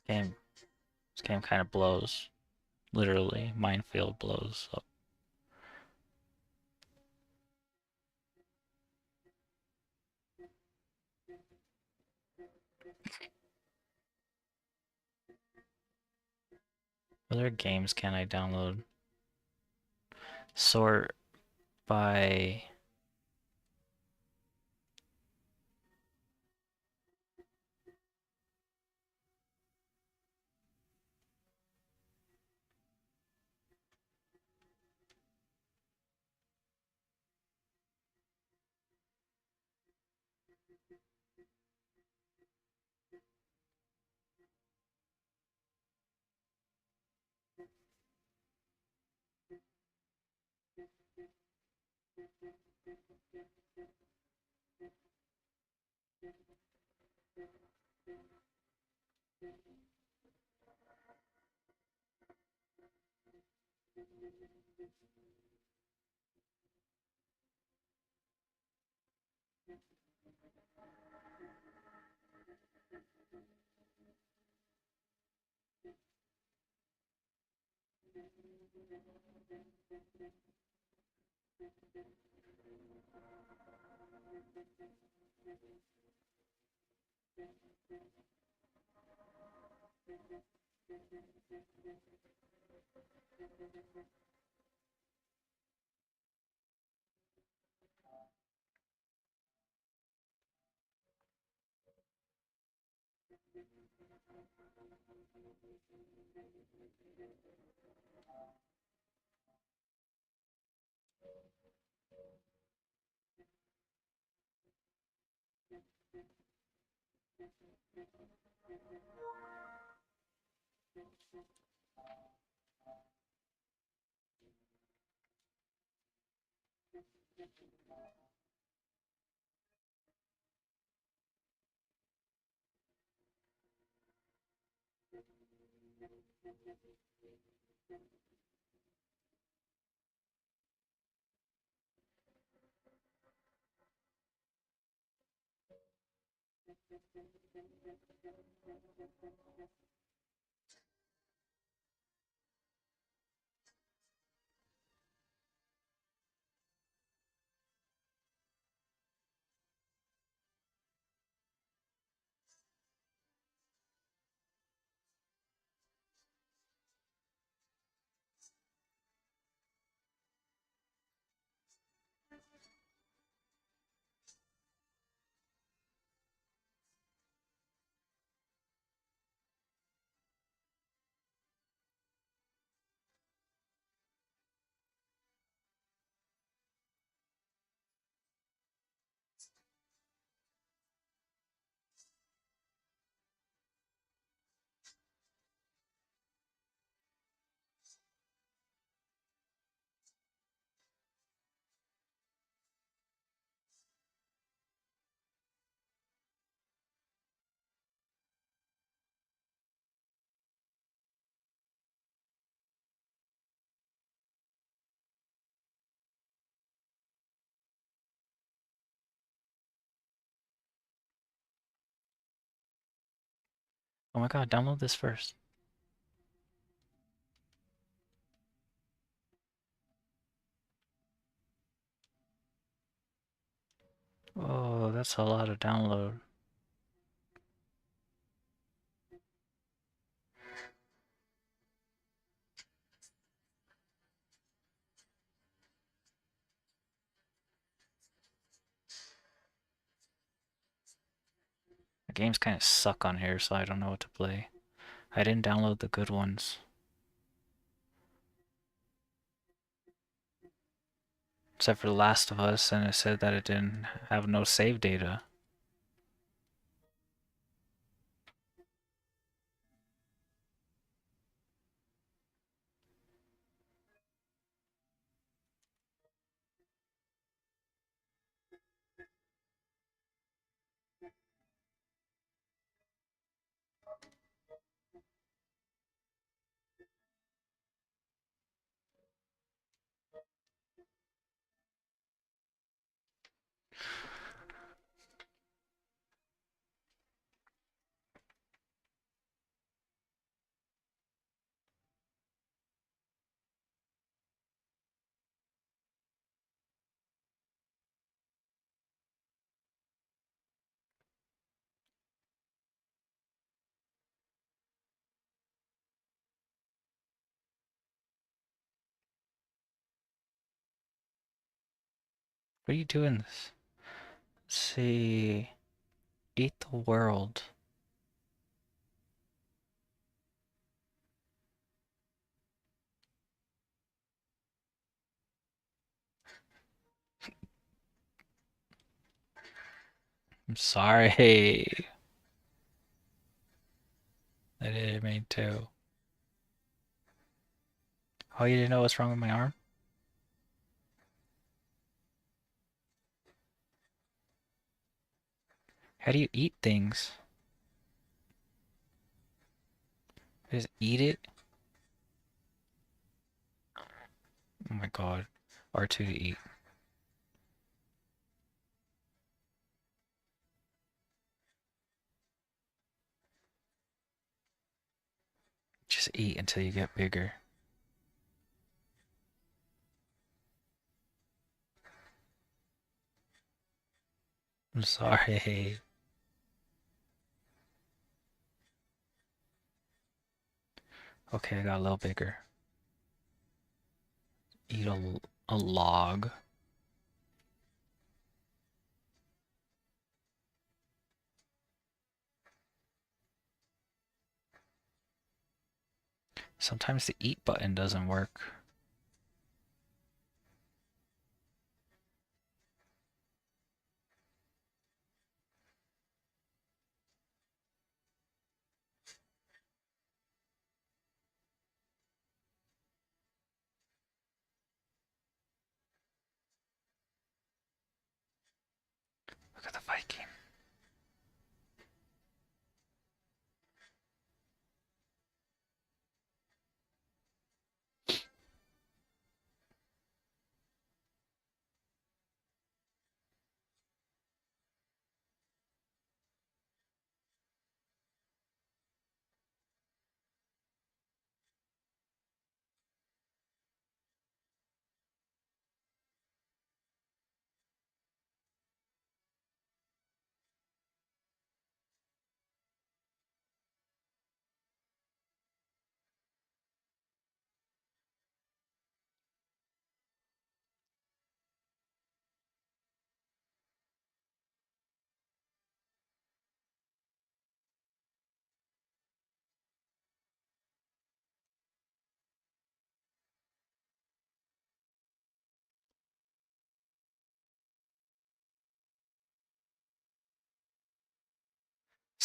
Game, this game kind of blows. Literally, minefield blows up. What other games can I download? Sort by... Oh my god, download this first. Oh, that's a lot of download. The games kind of suck on here, so I don't know what to play. I didn't download the good ones. Except for The Last of Us, and it said that it didn't have no save data. What are you doing this? Let's see. Eat the world. I'm sorry. I didn't mean to. Oh, you didn't know what's wrong with my arm? How do you eat things? Just eat it? Oh my god. R2 to eat. Just eat until you get bigger. I'm sorry. Okay, I got a little bigger. Eat a log. Sometimes the eat button doesn't work. Look at the Viking.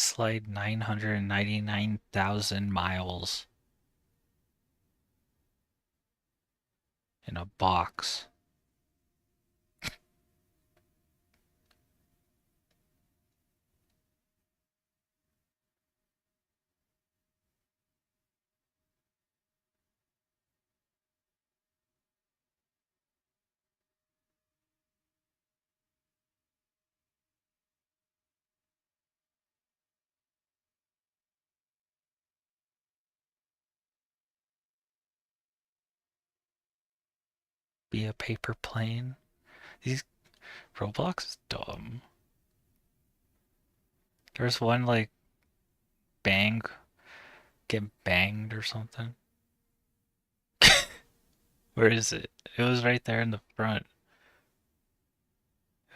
Slide 999,000 miles in a box. Be a paper plane. These Roblox is dumb. There's one like bang, get banged or something. Where is it? It was right there in the front.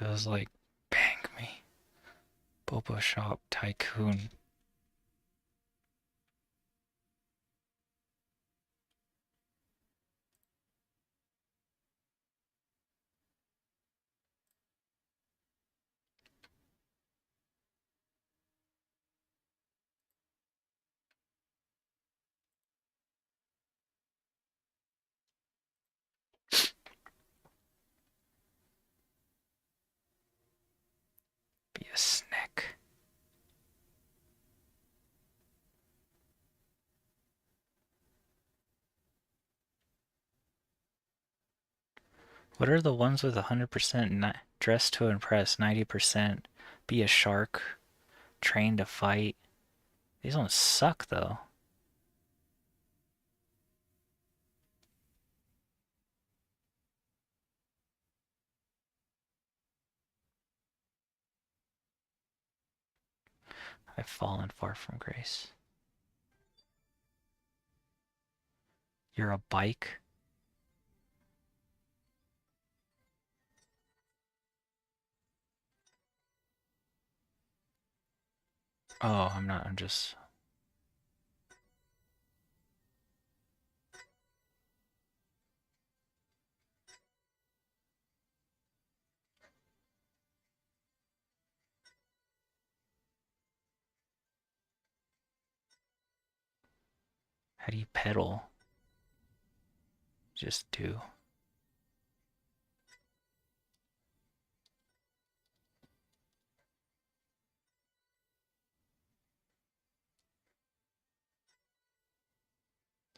It was like, bang me. Boba Shop Tycoon. Be a snack. What are the ones with 100% dress to impress, 90% be a shark, train to fight? These ones suck though. I've fallen far from grace. You're a bike? Oh, I'm not, I'm just... How do you pedal? Just do.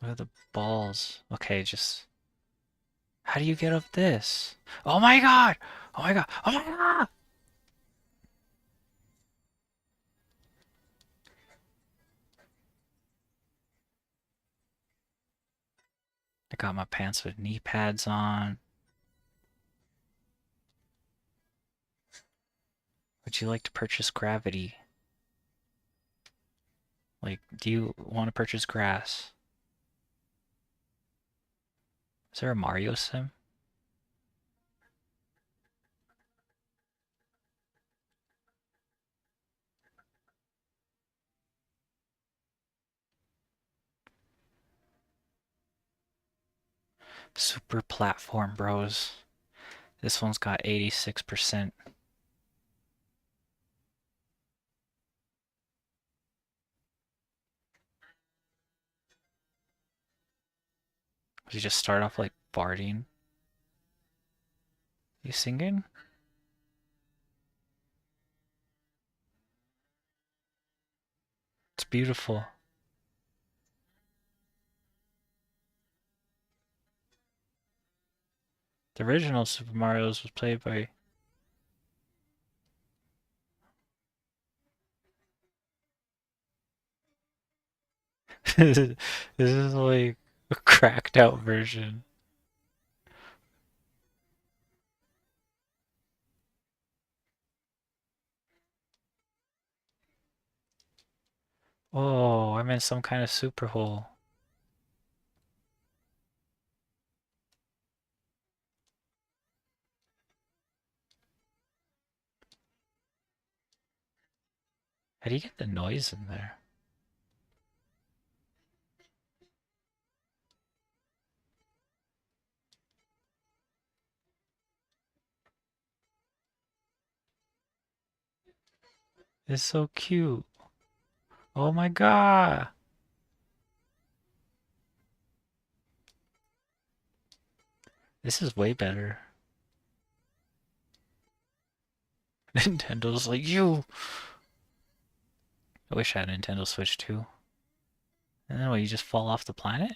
Look at the balls. Okay, just... How do you get up this? Oh my god! Oh my god! Oh my god! I got my pants with knee pads on. Would you like to purchase gravity? Like, do you want to purchase grass? Is there a Mario sim? Super platform bros. This one's got 86%. You just start off like farting. You singing? It's beautiful. The original Super Mario's was played by... This is like a cracked out version. Oh, I'm in some kind of super hole. How do you get the noise in there? It's so cute. Oh my god. This is way better. Nintendo's like, you. I wish I had a Nintendo Switch too. And then what, you just fall off the planet?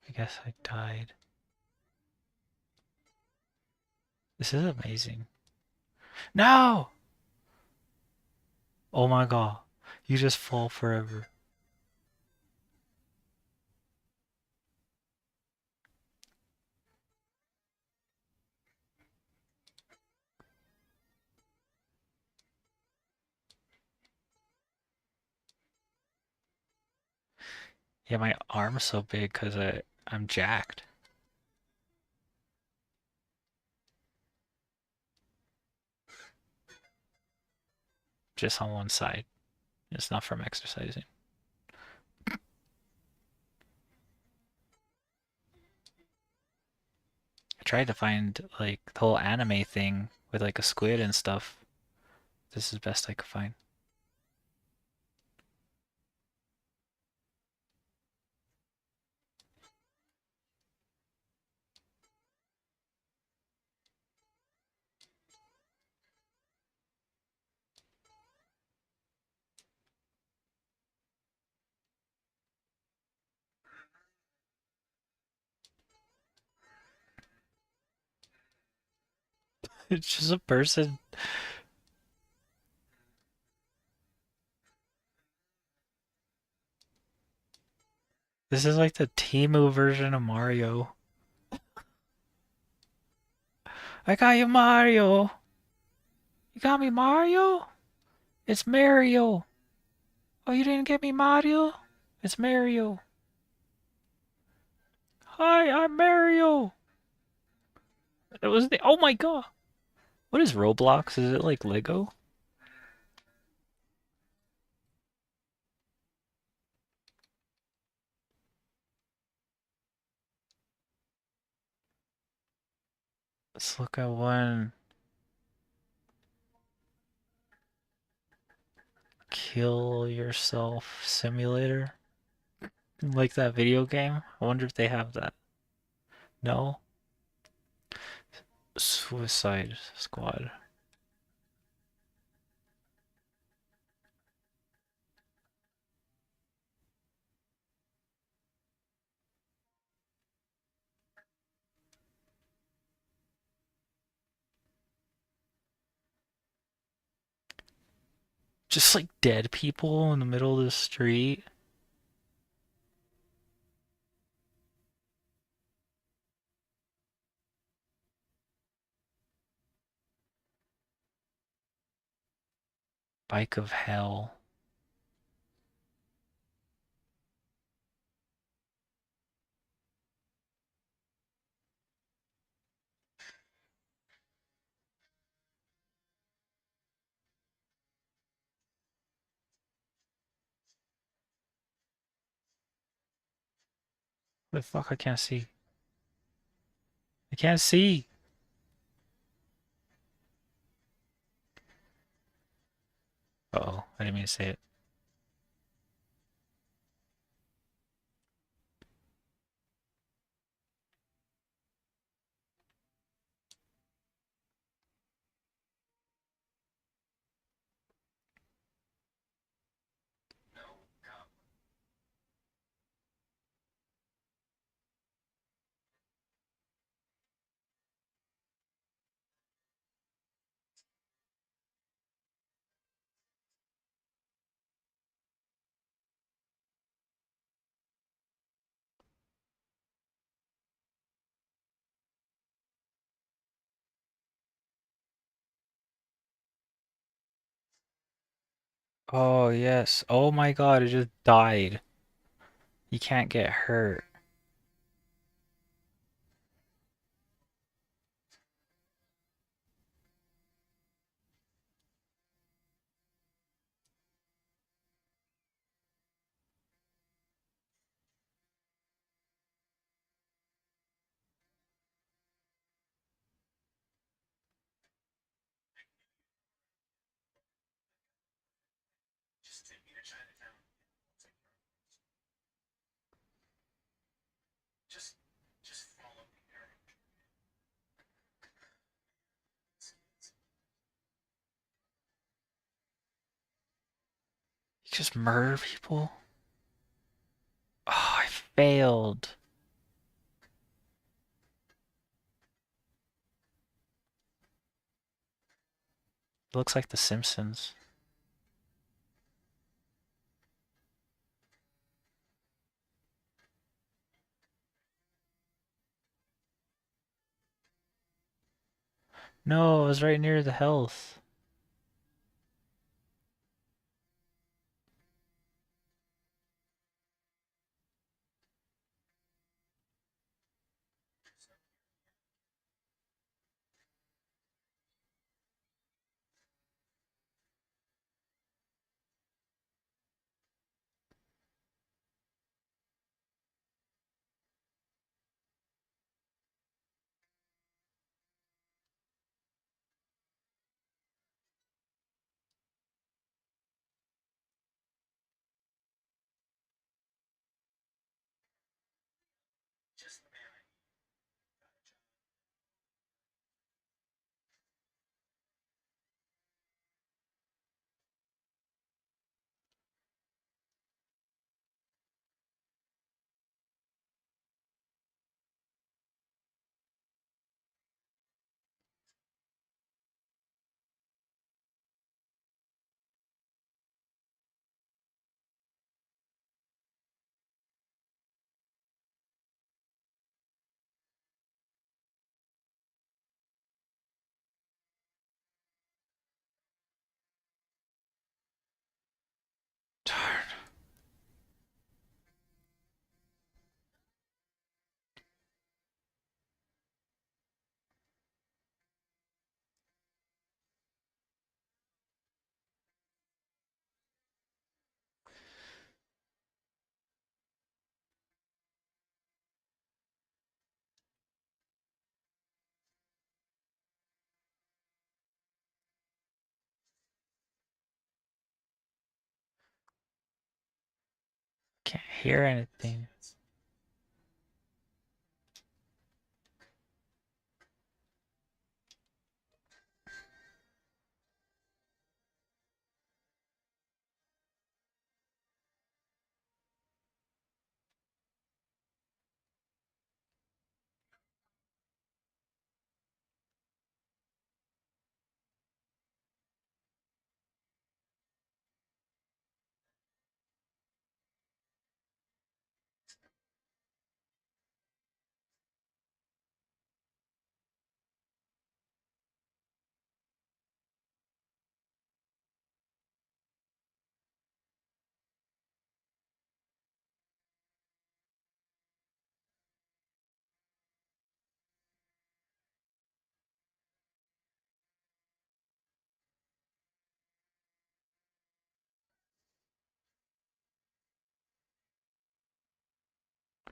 I guess I died. This is amazing. No! Oh my god. You just fall forever. Yeah, my arm's so big because I'm jacked. Just on one side. It's not from exercising. I tried to find like the whole anime thing with like a squid and stuff. This is best I could find. It's just a person. This is like the Timu version of Mario. I got you, Mario. You got me, Mario? It's Mario. Oh, you didn't get me, Mario? It's Mario. Hi, I'm Mario. It was the. Oh my god. What is Roblox? Is it like Lego? Let's look at one. Kill Yourself Simulator. Like that video game? I wonder if they have that. No? Suicide Squad. Just like dead people in the middle of the street. Bike of Hell. What the fuck? I can't see. I can't see. Uh oh, I didn't mean to say it. Oh, yes. Oh my god, it just died. You can't get hurt. You just murder people? Oh, I failed. It looks like The Simpsons. No, I was right near the health. Darn. Can't hear anything.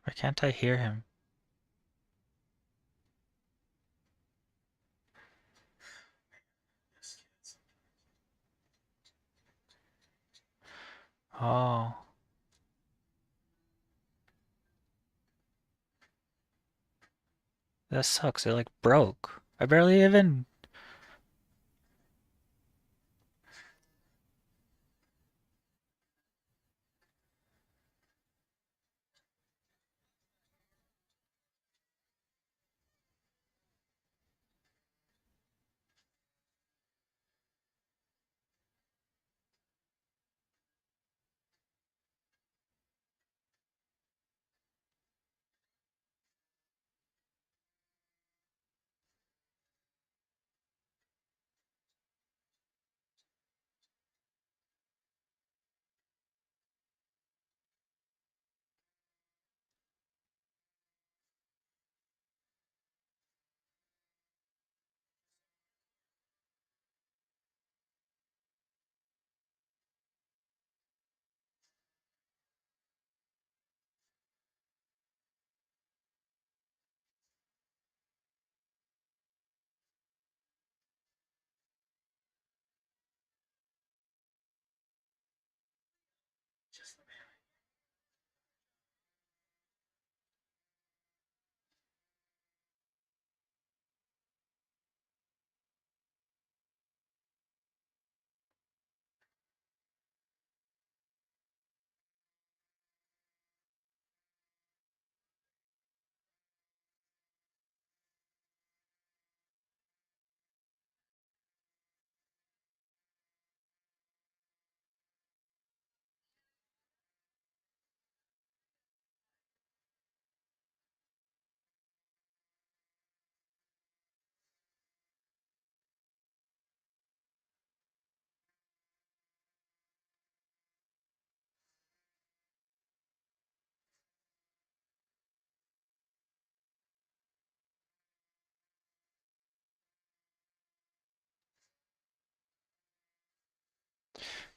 Why can't I hear him? Oh, that sucks. It like broke. I barely even.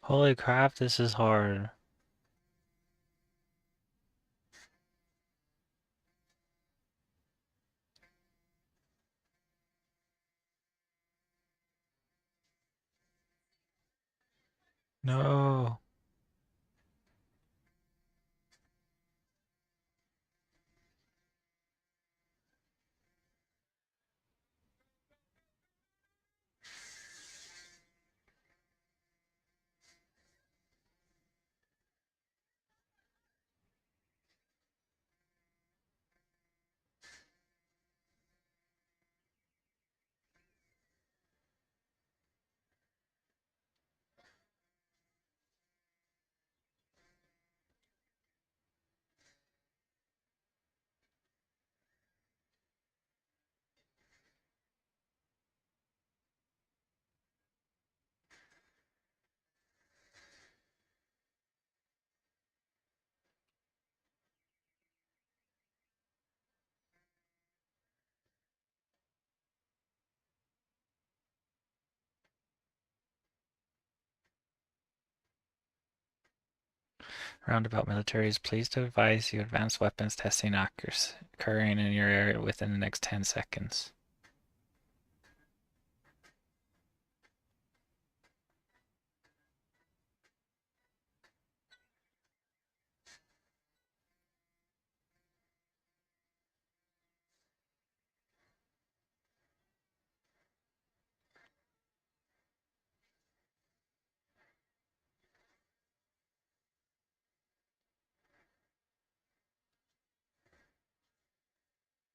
Holy crap, this is hard. No. Roundabout militaries, please to advise you advanced weapons testing accuracy occurring in your area within the next 10 seconds.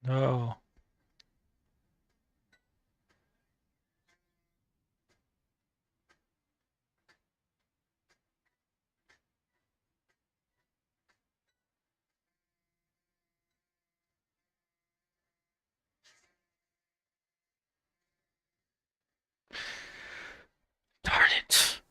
No. Darn it.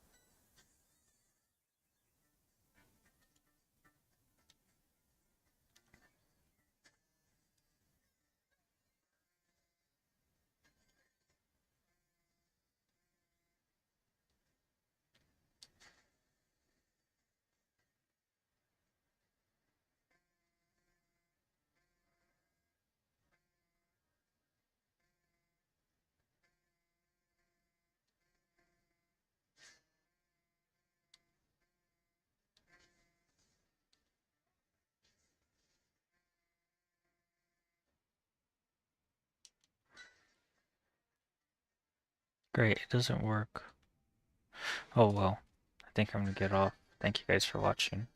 Great, it doesn't work. Oh well. I think I'm gonna get off. Thank you guys for watching.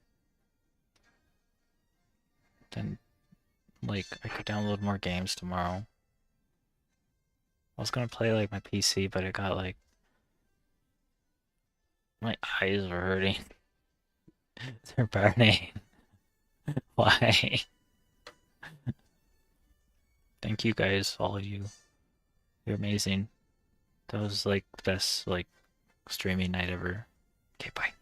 Then, like, I could download more games tomorrow. I was gonna play, like, my PC, but it got, like, my eyes are hurting. They're burning. Why? Thank you guys, all of you. You're amazing. That was, like, the best, like, streaming night ever. Okay, bye.